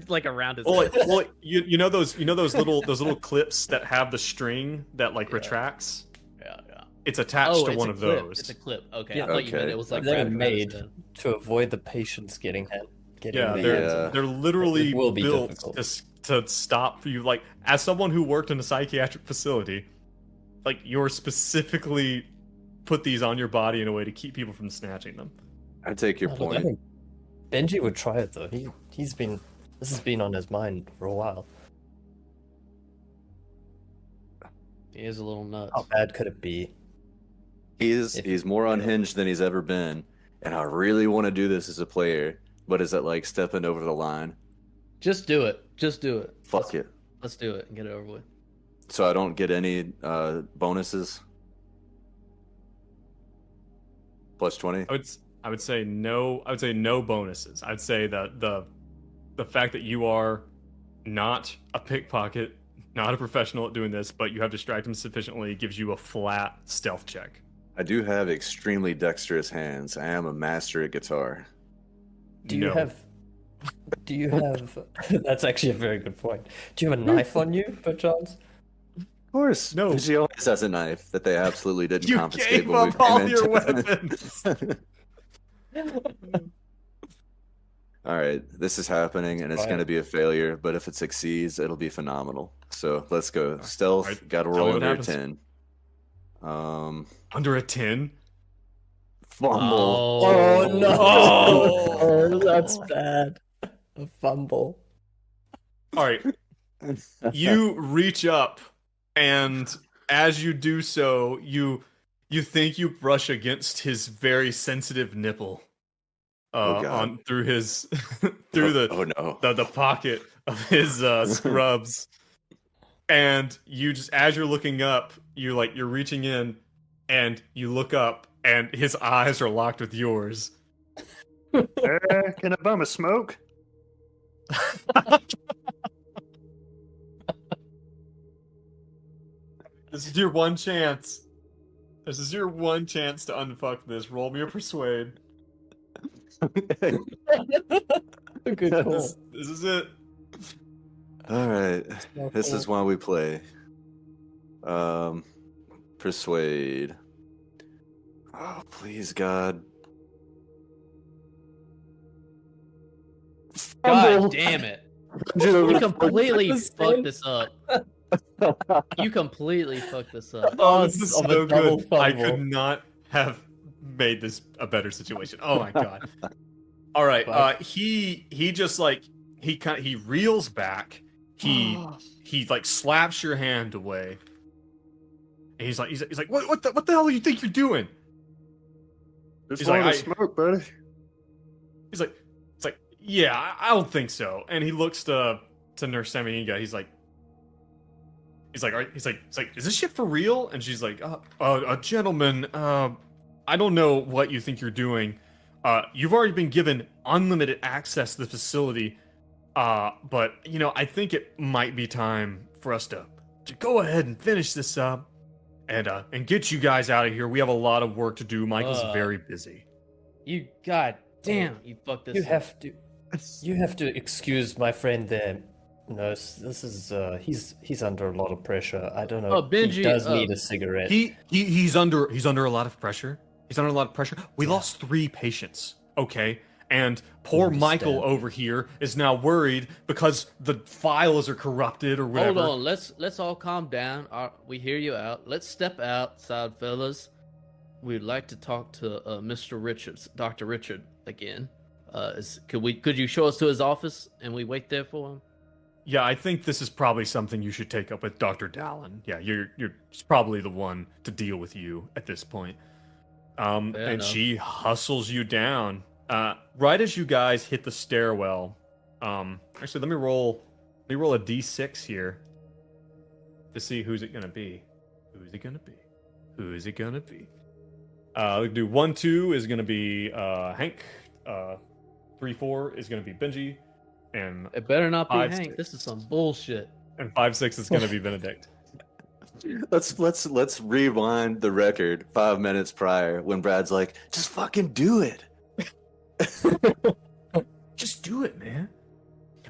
like around his Well, head. you know those little clips that have the string that like retracts. Yeah. It's attached to it's one a of clip. those. It's a clip. Okay, Yeah. I thought you meant Okay. it was like They're wrapped around his made head. to avoid the patients getting Yeah, their they're hands on it. they're literally It will be built difficult. to stop you. Like, as someone who worked in a psychiatric facility, like, you're specifically put these on your body in a way to keep people from snatching them. I take your Oh, look, I point. think Benji would try it though. This has been on his mind for a while. He is a little nuts. How bad could it be? He's more unhinged than he's ever been, and I really want to do this as a player. But is it like stepping over the line? Just do it. Just do it. Fuck it. Let's do it and get it over with. So I don't get any bonuses. Plus 20. I would say no. I would say no bonuses. I'd say that the fact that you are not a pickpocket, not a professional at doing this, but you have distracted him sufficiently, gives you a flat stealth check. I do have extremely dexterous hands. I am a master at guitar. Do you No. have? That's actually a very good point. Do you have a knife on you, perchance? Of course. No. She always has a knife that they absolutely didn't You confiscate gave when we up all came your into- weapons. All right, this is happening, and it's Right. going to be a failure. But if it succeeds, it'll be phenomenal. So let's go. Stealth. Alright, Got to tell me roll what under a happens. 10. Under a 10? Fumble. Oh no! Oh. Oh, that's bad. A fumble. All right. You reach up, and as you do so, you think you brush against his very sensitive nipple, Oh, God. on through his through Oh no. the pocket of his scrubs, and you just, as you're looking up, you're reaching in, and you look up, and his eyes are locked with yours. Can I bum a smoke? This is your one chance. This is your one chance to unfuck this. Roll me a persuade. Good call. This is it. All right. Well, This cool. is why we play. Persuade. Oh, please, God. God damn it. You completely the same. fucked this up. You completely fucked this up. Oh, this is of a so double good. I fumble. could not have made this a better situation. Oh my god. All right. Fuck. He just like he reels back. He like slaps your hand away. And he's like what the hell do you think you're doing? Just He's like, want to smoke, buddy. It's like, yeah, I don't think so. And he looks to Nurse Samiga. He's like, is this shit for real? And she's like, gentlemen, I don't know what you think you're doing. You've already been given unlimited access to the facility. But I think it might be time for us to go ahead and finish this up and get you guys out of here. We have a lot of work to do. Michael's very busy. You god damn, you fucked this You up. have to excuse my friend there, nurse. This is he's under a lot of pressure. I don't know. Oh, Benji, he does need a cigarette. He's under a lot of pressure. He's under a lot of pressure. We lost 3 patients, okay? And poor Understand. Michael over here is now worried because the files are corrupted or whatever. Hold on, let's all calm down. We hear you out. Let's step outside, fellas. We'd like to talk to Mr. Richards, Dr. Richard again. Could you show us to his office and we wait there for him? Yeah, I think this is probably something you should take up with Dr. Dallin. Yeah, you're probably the one to deal with you at this point. And enough. she hustles you down. Right as you guys hit the stairwell. Actually, let me roll a d6 here to see who's it gonna be. Who's it gonna be? We do 1-2 is gonna be Hank. 3-4 is gonna be Benji, and It better not be 5-6. Hank. This is some bullshit. and 5-6 is gonna be Benedict. Let's rewind the record 5 minutes prior when Brad's like, just fucking do it. Just do it, man.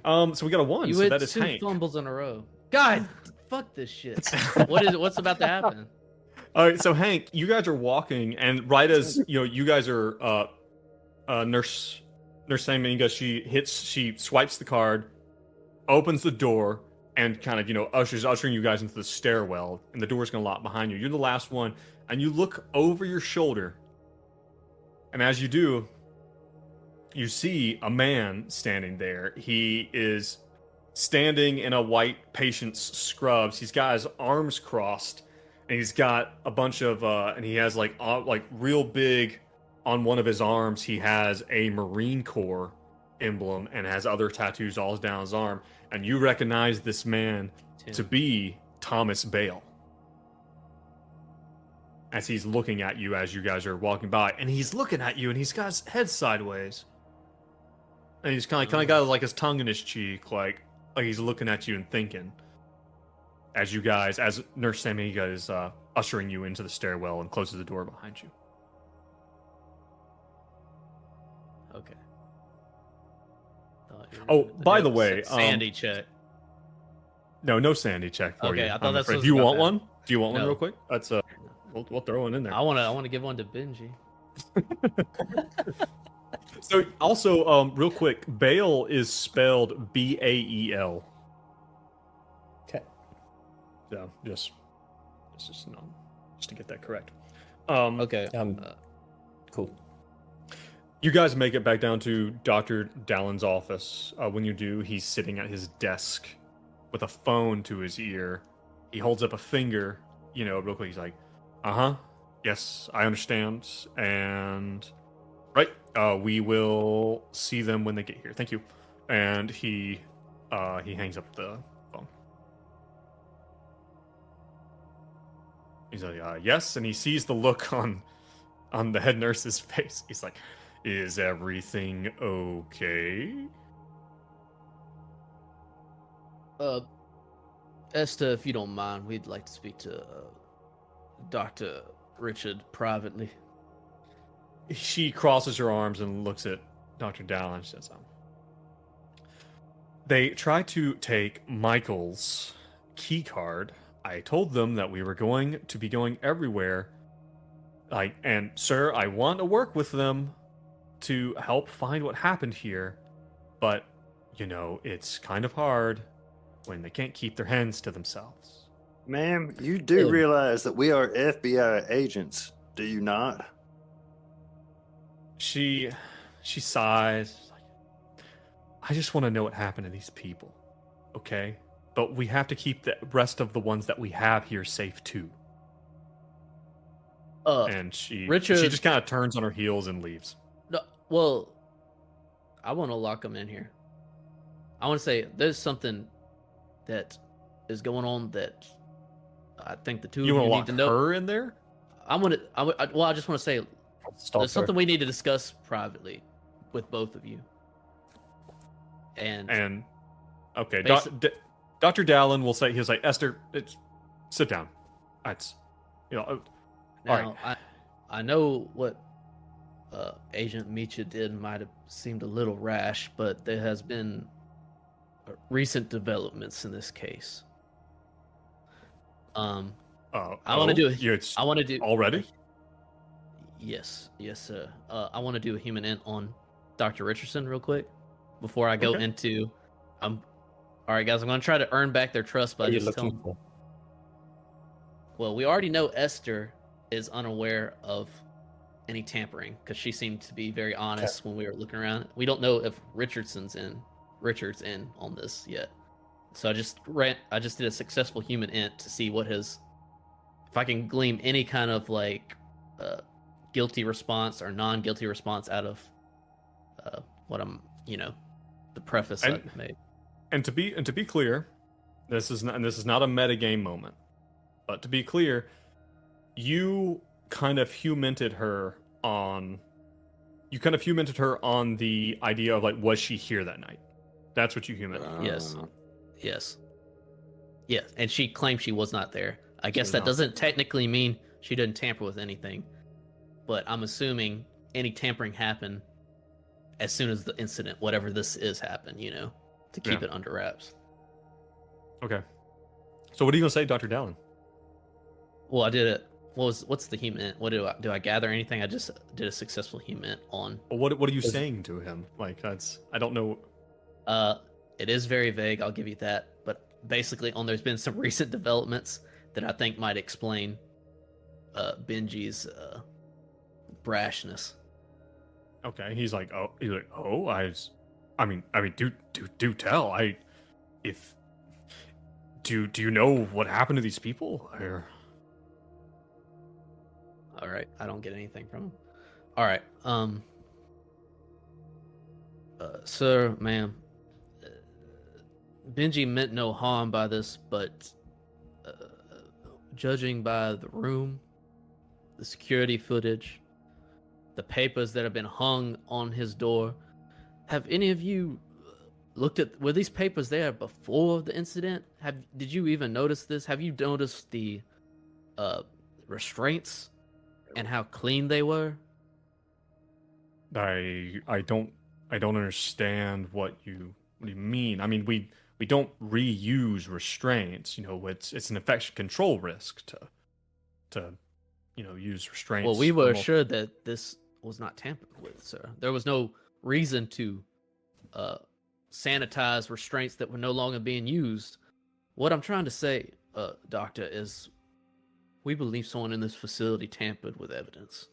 So we got a 1, You so had that is 2 Hank. fumbles in a row. God, fuck this shit. What's about to happen? All right, so Hank, you guys are walking, and right as you guys are nurse Simon, you guys, she swipes the card, opens the door, and kind of ushering you guys into the stairwell, and the door's gonna lock behind you. You're the last one, and you look over your shoulder, and as you do, you see a man standing there. He is standing in a white patient's scrubs. He's got his arms crossed, and he's got a bunch of and he has like real big on one of his arms. He has a Marine Corps emblem and has other tattoos all down his arm. And you recognize this man to be Thomas Bale, as he's looking at you as you guys are walking by, and he's looking at you, and he's got his head sideways, and he's kind of got like his tongue in his cheek, like he's looking at you and thinking. As Nurse Sammy is ushering you into the stairwell and closes the door behind you. Okay. Oh, by the way, sandy check. No sandy check for you. Okay, I thought that's afraid. what Do you was want about one? Do you want one No. real quick? That's we'll throw one in there. I want to give one to Benji. So also, real quick, Bale is spelled Bael. Okay. So just to get that correct. Okay. Cool. You guys make it back down to Dr. Dallen's office. When you do, he's sitting at his desk with a phone to his ear. He holds up a finger, real quick. He's like, yes, I understand. And, right, we will see them when they get here. Thank you. And he hangs up the phone. He's like, yes, and he sees the look on the head nurse's face. He's like, is everything okay? Esther, if you don't mind, we'd like to speak to Dr. Richard privately. She crosses her arms and looks at Dr. Dallen. She says, they tried to take Michael's key card. I told them that we were going to be going everywhere. And sir, I want to work with them to help find what happened here. But, it's kind of hard when they can't keep their hands to themselves. Ma'am, you do realize that we are FBI agents, do you not? She sighs. I just want to know what happened to these people, okay? But we have to keep the rest of the ones that we have here safe too. And she just kind of turns on her heels and leaves. No, well, I want to lock them in here. I want to say there's something that is going on that I think the two You of want you to need lock to know. her in there? I just want to say there's something we need to discuss privately with both of you. And okay, basi- Dr. Dallen will say, he'll say, Esther, sit down. That's, now, all right. I know what Agent Micha did might have seemed a little rash, but there has been recent developments in this case. I want to do. I want to do already. Yes, sir. I want to do a human int on Dr. Richardson real quick before I go into. All right, guys. I'm going to try to earn back their trust by just telling. Well, we already know Esther is unaware of any tampering because she seemed to be very honest when we were looking around. We don't know if Richard's in on this yet. So I just did a successful human int to see if I can glean any kind of guilty response or non-guilty response out of what I'm, the preface I made. And to be clear, this is not a metagame moment. But to be clear, you kind of humanted her on the idea of was she here that night? That's what you humanted. Yes. Yeah, and she claimed she was not there. I guess So that no. doesn't technically mean she didn't tamper with anything, but I'm assuming any tampering happened as soon as the incident, whatever this is, happened, you know, to keep Yeah. it under wraps. Okay. So what are you gonna say, Dr. Dallin? Well, I did it. What's the human? What do I gather anything? I just did a successful human on. Well, what are you Was- saying to him? Like I don't know. It is very vague. I'll give you that. But basically, there's been some recent developments that I think might explain Benji's brashness. Okay, he's like, oh, I mean, do tell. Do you know what happened to these people? Or All right, I don't get anything from him. All right, sir, ma'am, Benji meant no harm by this, but judging by the room, the security footage, the papers that have been hung on his door, have any of you were these papers there before the incident? Did you even notice this? Have you noticed the restraints and how clean they were? I don't understand what you mean. I mean, we don't reuse restraints. You know, it's an infection control risk to use restraints. Well, we for were multiple- assured that this was not tampered with, sir. There was no reason to sanitize restraints that were no longer being used. What I'm trying to say, Doctor, is we believe someone in this facility tampered with evidence.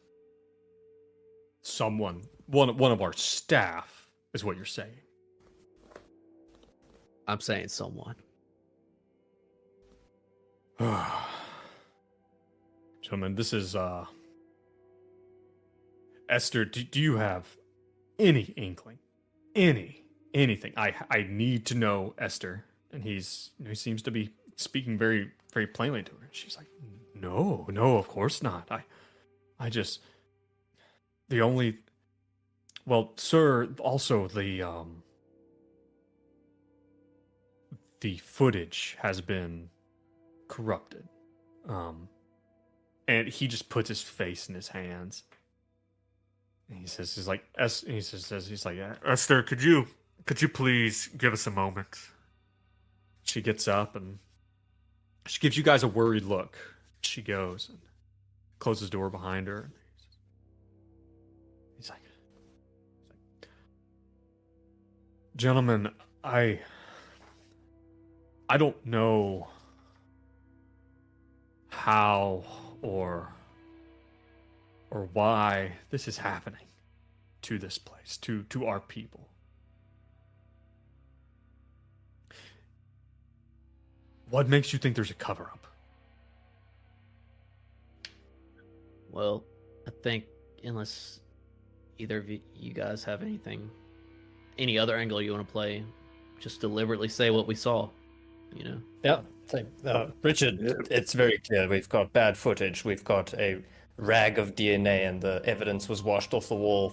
one of our staff is what you're saying. I'm saying someone. Gentlemen, this is Esther. Do you have any inkling, anything? I need to know, Esther. And he seems to be speaking very very plainly to her. She's like, no, of course not. I just the only well, sir. Also, the footage has been corrupted. And he just puts his face in his hands. And he says, Esther, could you please give us a moment? She gets up and she gives you guys a worried look. She goes and closes the door behind her. He's like, gentlemen, I don't know how or why this is happening to this place, to our people. What makes you think there's a cover-up? Well, I think unless either of you guys have any other angle you want to play, just deliberately say what we saw, you know? Yeah. Richard, it's very clear. We've got bad footage. We've got a rag of DNA, and the evidence was washed off the wall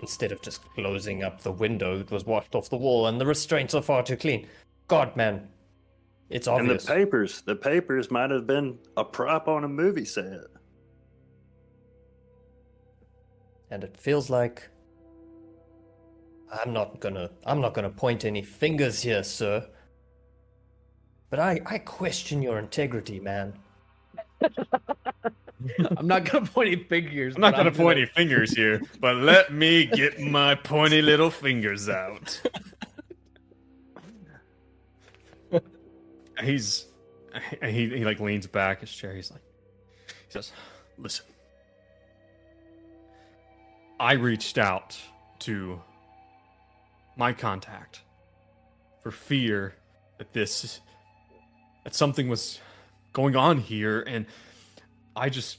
instead of just closing up the window, it was washed off the wall, and the restraints are far too clean. God, man. It's obvious. And the papers might have been a prop on a movie set. And it feels like I'm not gonna point any fingers here, sir. But I question your integrity, man. I'm not gonna point any fingers. I'm not but going to point any fingers here, but let me get my pointy little fingers out. He like leans back his chair. He says, listen, I reached out to my contact for fear that something was going on here, and I just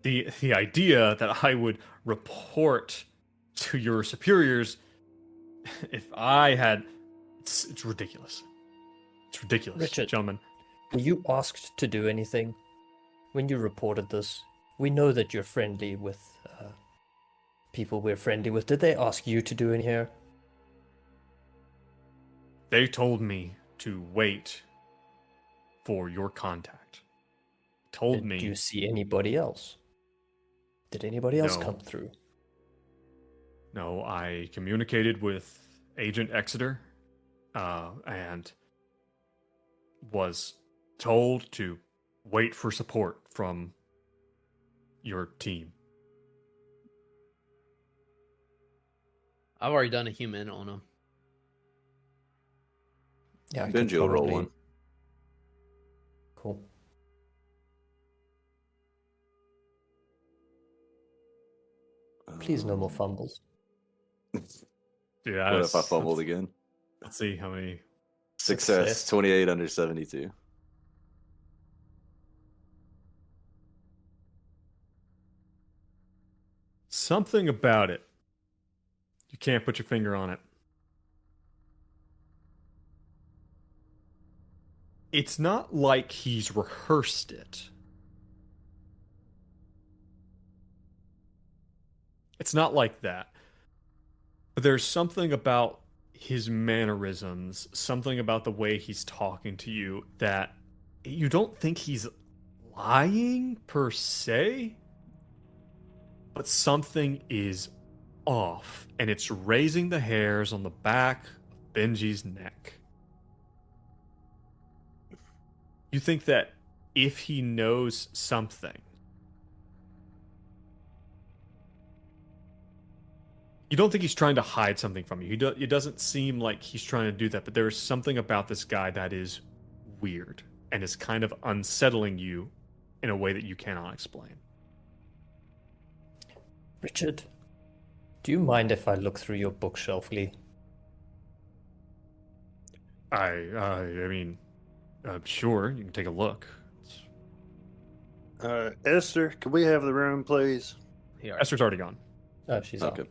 the idea that I would report to your superiors if I had it's ridiculous. It's ridiculous, Richard. gentlemen. Were you asked to do anything when you reported this? We know that you're friendly with people we're friendly with. Did they ask you to do in here? They told me to wait for your contact. Told me. Do you see anybody else? Did anybody else No. come through? No, I communicated with Agent Exeter and was told to wait for support from your team. I've already done a human on him. Yeah, I Benji could will roll probably- one. Cool. Please, no more fumbles. Yeah, What if I fumbled again? Let's see how many. Success. 28 under 72. Something about it. You can't put your finger on it. It's not like he's rehearsed it. It's not like that. But there's something about his mannerisms, something about the way he's talking to you that you don't think he's lying per se, but something is off, and it's raising the hairs on the back of Benji's neck. You think that if he knows something, you don't think he's trying to hide something from you. It doesn't seem like he's trying to do that, but there is something about this guy that is weird and is kind of unsettling you in a way that you cannot explain. Richard, do you mind if I look through your bookshelf, Lee? I mean, sure, you can take a look. Esther, can we have the room, please? Here. Esther's already gone. Oh, she's Okay.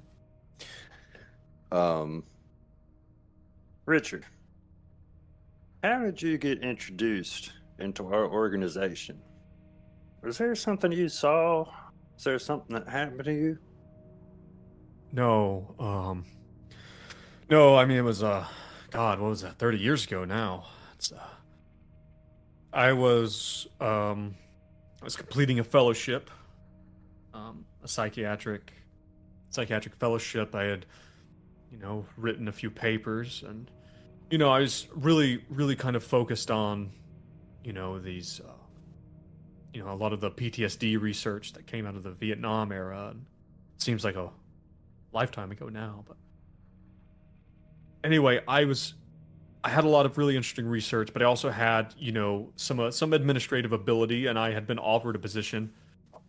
Richard, how did you get introduced into our organization? Was there something you saw? Is there something that happened to you? No, no, I mean, it was, God, what was that, 30 years ago now. It's, I was completing a fellowship, a psychiatric fellowship. I had, written a few papers, and, I was really kind of focused on, these, a lot of the PTSD research that came out of the Vietnam era. And it seems like a lifetime ago now, but anyway, I had a lot of really interesting research, but I also had, some administrative ability, and I had been offered a position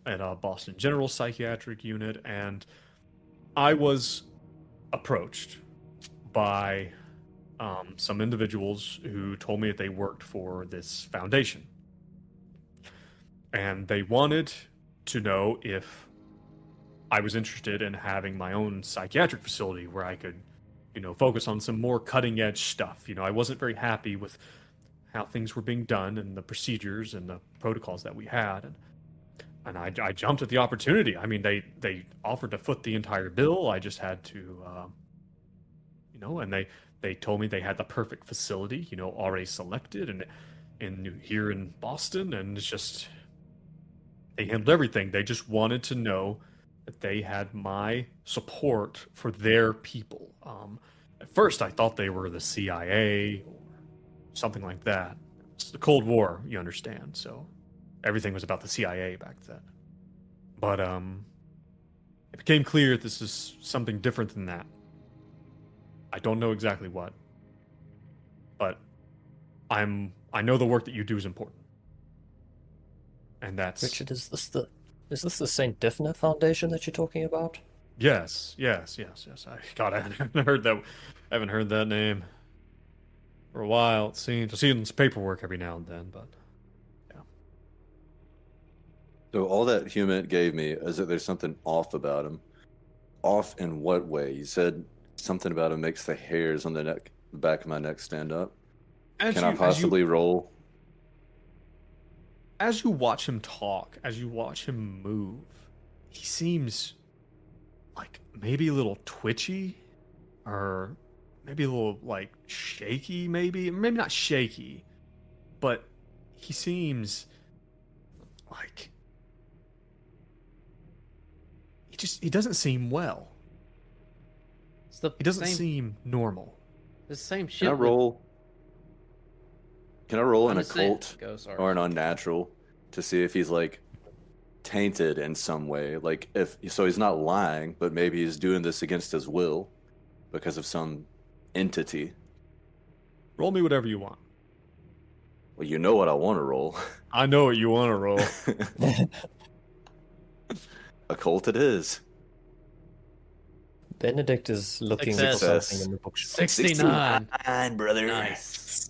at a Boston General Psychiatric Unit, and I was approached by some individuals who told me that they worked for this foundation, and they wanted to know if I was interested in having my own psychiatric facility where I could, focus on some more cutting edge stuff. I wasn't very happy with how things were being done and the procedures and the protocols that we had. And I jumped at the opportunity. I mean, they offered to foot the entire bill. I just had to, and they told me they had the perfect facility, already selected and here in Boston. And it's just, they handled everything. They just wanted to know that they had my support for their people. At first, I thought they were the CIA or something like that. It's the Cold War, you understand, so everything was about the CIA back then. But it became clear this is something different than that. I don't know exactly what, but I know the work that you do is important, and that's Richard, is this the Saint Diffner Foundation that you're talking about? Yes. God, I haven't heard that name for a while. It seems I see it in paperwork every now and then, but yeah. So all that human gave me is that there's something off about him. Off in what way? You said something about him makes the hairs on the back of my neck stand up. Can I possibly roll? As you watch him talk, as you watch him move, he seems like maybe a little twitchy, or maybe a little like shaky, maybe not shaky, but he seems like he doesn't seem well. It's the He doesn't same, seem normal. the same shit. Can I with- roll? Can I roll an Understand- occult Go, sorry. or an unnatural to see if he's like tainted in some way? Like if so, he's not lying, but maybe he's doing this against his will because of some entity. Roll me whatever you want. Well, you know what I want to roll. I know what you want to roll. Occult it is. Benedict is looking for Success. something in the bookshelf. 69. 69, brother. Nice.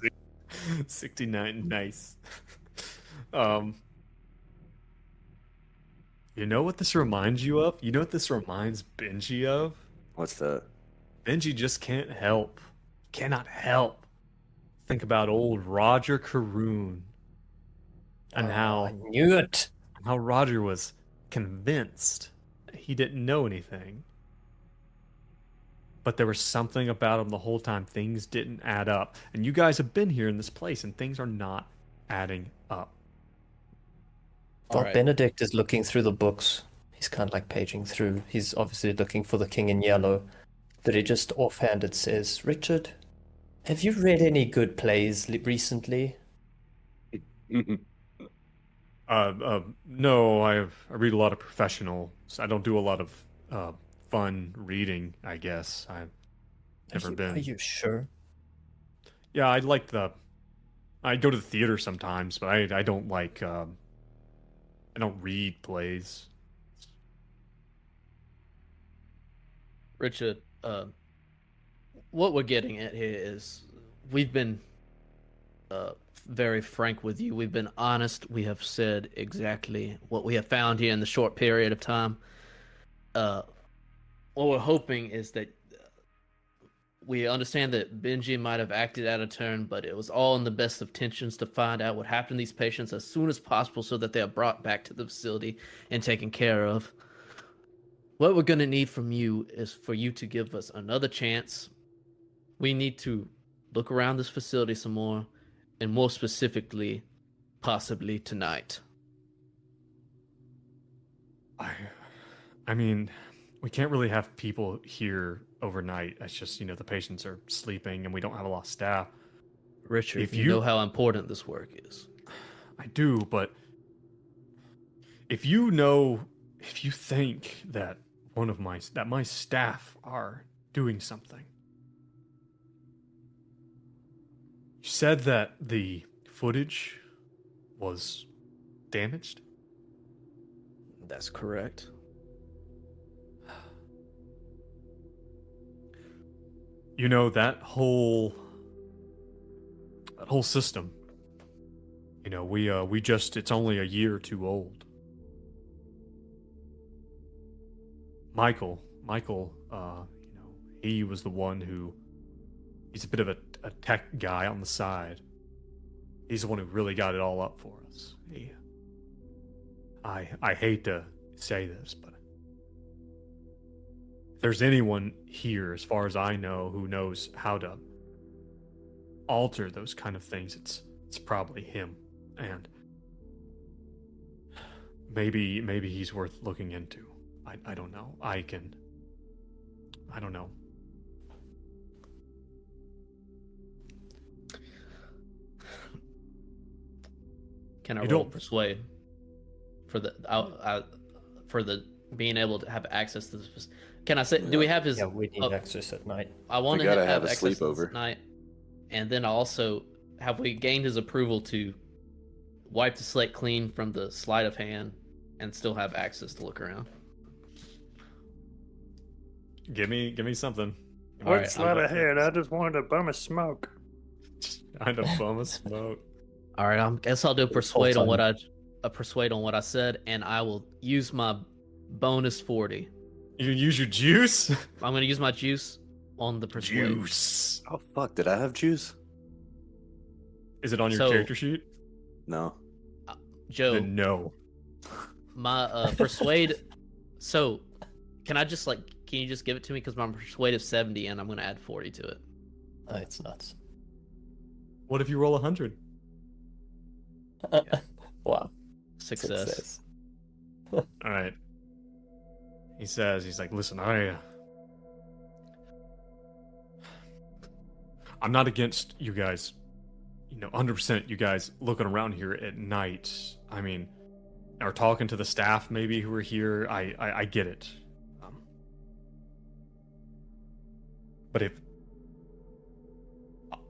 69, nice. You know what this reminds you of? You know what this reminds Benji of? What's that? Benji just can't help. Cannot help. Think about old Roger Caroon. And I how knew it. Roger was convinced he didn't know anything. But there was something about him the whole time. Things didn't add up. And you guys have been here in this place and things are not adding up. While Alright. Benedict is looking through the books, he's kind of like paging through. He's obviously looking for the King in Yellow, but he just offhanded says, "Richard, have you read any good plays recently?" No, I read a lot of professionals. I don't do a lot of fun reading, I guess. I've never been. Are you sure? Yeah, I go to the theater sometimes, but I don't like I don't read plays. Richard, what we're getting at here is we've been very frank with you. We've been honest. We have said exactly what we have found here in the short period of time. What we're hoping is that we understand that Benji might have acted out of turn, but it was all in the best of intentions to find out what happened to these patients as soon as possible so that they are brought back to the facility and taken care of. What we're going to need from you is for you to give us another chance. We need to look around this facility some more, and more specifically, possibly tonight. I mean, we can't really have people here overnight. It's just, the patients are sleeping and we don't have a lot of staff. Richard, If you you- know how important this work is. I do, but if you think that my staff are doing something. You said that the footage was damaged? That's correct. That whole system. It's only a year or two old. Michael, he was the one he's a bit of a tech guy on the side. He's the one who really got it all up for us. I hate to say this, but if there's anyone here, as far as I know, who knows how to alter those kind of things, it's probably him. And maybe he's worth looking into. I don't know. I don't know. Can I You roll don't- persuade for the being able to have access to this? Can I say? Do we have his? Yeah, we need oh, access at night. I want We to gotta have have a access to this sleepover. tonight, and then also have we gained his approval to wipe the slate clean from the sleight of hand and still have access to look around? Give me something. All right, What's sleight of hand? I just wanted a bum of smoke. I know, bum of smoke. All right, I guess I'll do persuade on time. what I said, and I will use my bonus 40. You use your juice? I'm gonna use my juice on the persuade. Juice. Oh fuck! Did I have juice? Is it on your So- character sheet? No. Joe, Then no. my persuade. So, can you just give it to me because my persuade is 70, and I'm gonna add 40 to it. It's nuts. What if you roll 100? Wow. Success. All right. He's like, listen, I'm not against you guys, 100% you guys looking around here at night. I mean, or talking to the staff maybe who are here. I get it. But if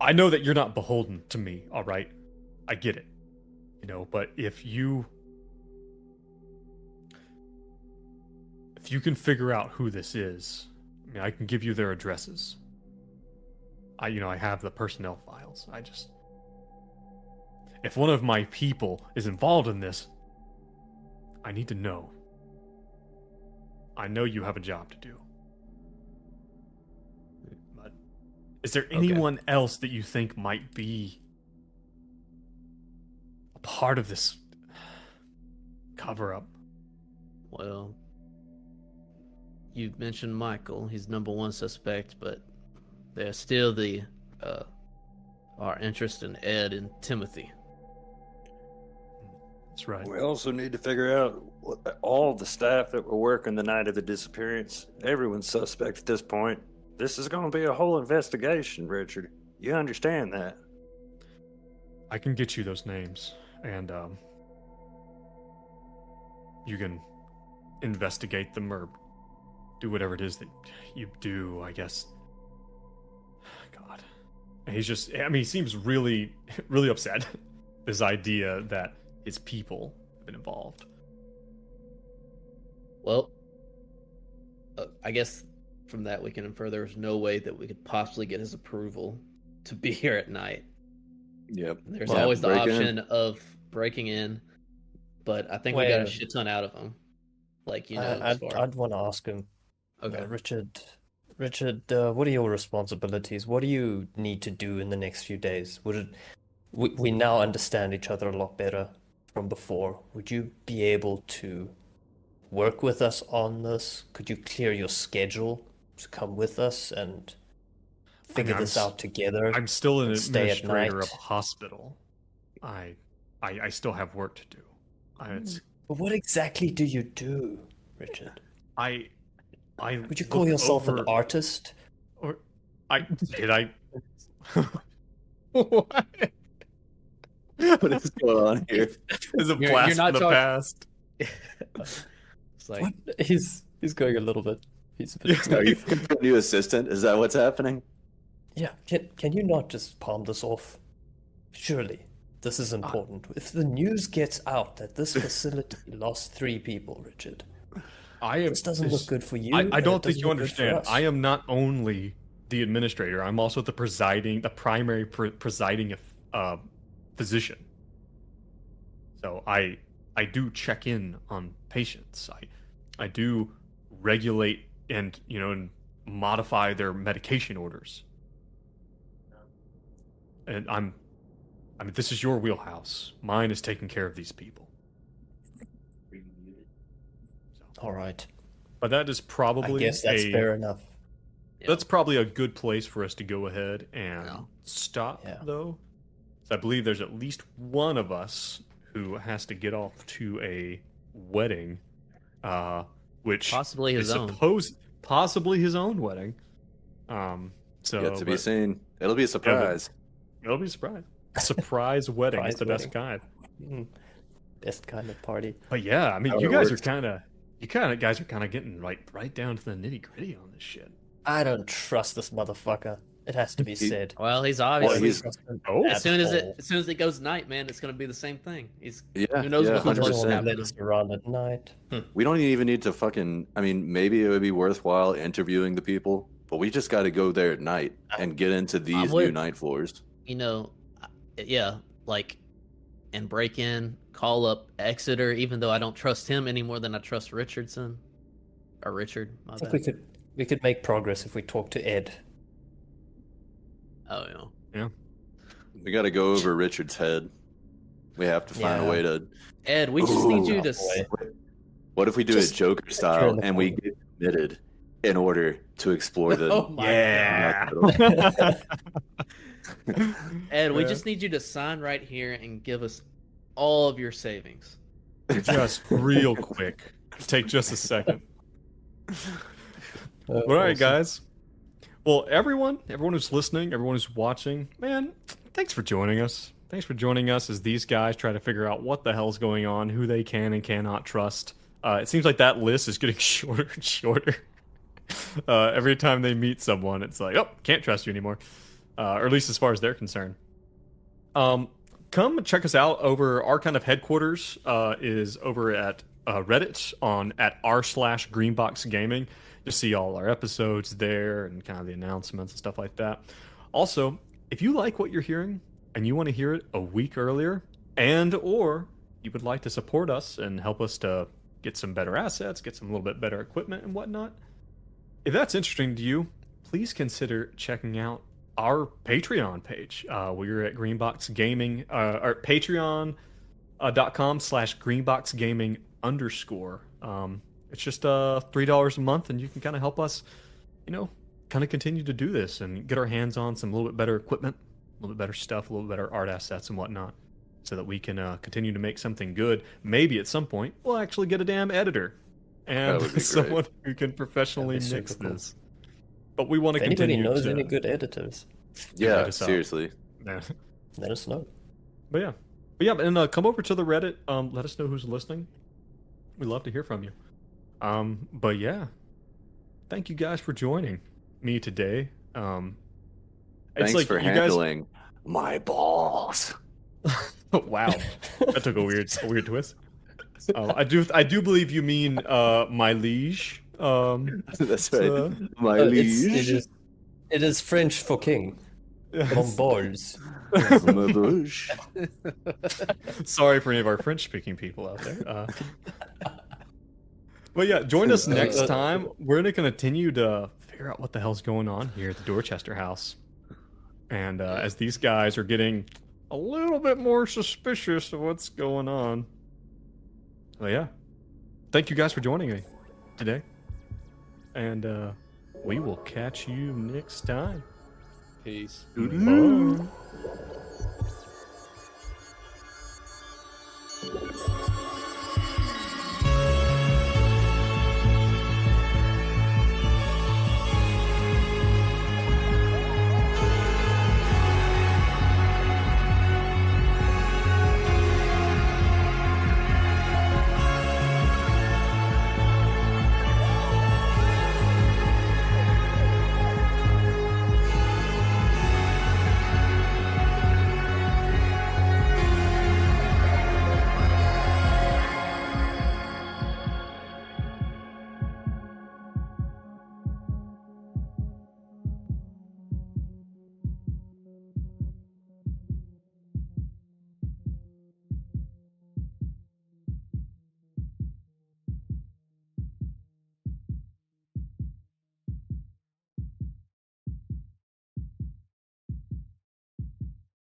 I know that you're not beholden to me, all right? I get it. But if you can figure out who this is, I mean, I can give you their addresses. I have the personnel files. If one of my people is involved in this, I need to know. I know you have a job to do. But is there anyone else that you think might be a part of this cover-up? Well, you mentioned Michael. He's number one suspect, but there's still our interest in Ed and Timothy. That's right. We also need to figure out all the staff that were working the night of the disappearance. Everyone's suspect at this point. This is going to be a whole investigation, Richard. You understand that? I can get you those names, and you can investigate them or do whatever it is that you do, I guess. God. And he seems really, really upset. This idea that his people have been involved. Well, I guess from that we can infer there's no way that we could possibly get his approval to be here at night. Yep. There's always the option of breaking in, but I think we got a shit ton out of him. I'd want to ask him. Okay, Richard, what are your responsibilities? What do you need to do in the next few days? We now understand each other a lot better from before. Would you be able to work with us on this? Could you clear your schedule to come with us and figure this out together? I'm still an stay at administrator night? of a hospital. I still have work to do. But what exactly do you do, Richard? Would you call look yourself an over- artist? Or what? What is going on here? Is a You're blast not from the past. it's like What? He's going a little bit. He's a bit. Are you a new assistant? Is that what's happening? Yeah. Can you not just palm this off? Surely this is important. If the news gets out that this facility lost 3 people, Richard, this doesn't look good for you. I and don't it think doesn't you look good for understand. us. I am not only the administrator. I'm also the primary presiding physician. So I do check in on patients. I do regulate and modify their medication orders. And this is your wheelhouse. Mine is taking care of these people. All right. But that is probably I guess that's fair enough. That's probably a good place for us to go ahead and Yeah. stop, Yeah. though. So I believe there's at least one of us who has to get off to a wedding, which possibly his is own. possibly his own wedding. So Yet to be seen. It'll be a surprise. It'll be a surprise. Surprise wedding is the Surprise best kind. Best kind of party. But yeah, I mean, How you it guys works. guys are kind of getting right down to the nitty gritty on this shit. I don't trust this motherfucker. It has to be said. Well, he's Well, obviously he's Oh, as soon as it goes night, man, it's gonna be the same thing. yeah, who knows yeah, what the hell's 100%. happening. Let us around at night. We don't even need to I mean, maybe it would be worthwhile interviewing the people, but we just got to go there at night and get into these would- new night floors. And break in, call up Exeter, even though I don't trust him any more than I trust Richardson. Or Richard, my I think bad. we could make progress if we talk to Ed. Oh, yeah. We got to go over Richard's head. We have to find a Yeah. way to. Ed, we just need Ooh. you to... Boy. What if we do Just it Joker picture style in the and we corner. get committed in order to explore the? Oh my yeah. Ed, we Yeah. just need you to sign right here and give us all of your savings. Just real quick. Take just a second. All right, guys. Well, everyone who's listening, everyone who's watching, man, thanks for joining us. Thanks for joining us as these guys try to figure out what the hell's going on, who they can and cannot trust. It seems like that list is getting shorter and shorter. Every time they meet someone, it's like, oh, can't trust you anymore. Or at least as far as they're concerned. Come and check us out over our kind of headquarters is over at Reddit at r/greenboxgaming. You see all our episodes there and kind of the announcements and stuff like that. Also, if you like what you're hearing and you want to hear it a week earlier, and or you would like to support us and help us to get some better assets, get some little bit better equipment and whatnot, if that's interesting to you, please consider checking out our Patreon page. We're at Greenbox Gaming, or patreon.com/greenboxgaming_. It's just $3 a month, and you can kind of help us, kind of continue to do this and get our hands on some little bit better equipment, a little bit better stuff, a little better art assets and whatnot, so that we can continue to make something good. Maybe at some point we'll actually get a damn editor and someone who can professionally mix this. But we want to continue. Anybody knows any good editors? Yeah, seriously. Let us know. But yeah, and come over to the Reddit. Let us know who's listening. We'd love to hear from you. But yeah, thank you guys for joining me today. Thanks for handling my balls. Wow, that took a weird twist. I do believe you mean my liege. That's right, my liege. It is French for king. Mon balls. Sorry for any of our French-speaking people out there. But yeah, join us next time. We're going to continue to figure out what the hell's going on here at the Dorchester house. And as these guys are getting a little bit more suspicious of what's going on. But yeah, thank you guys for joining me today. And we will catch you next time. Peace. Bye.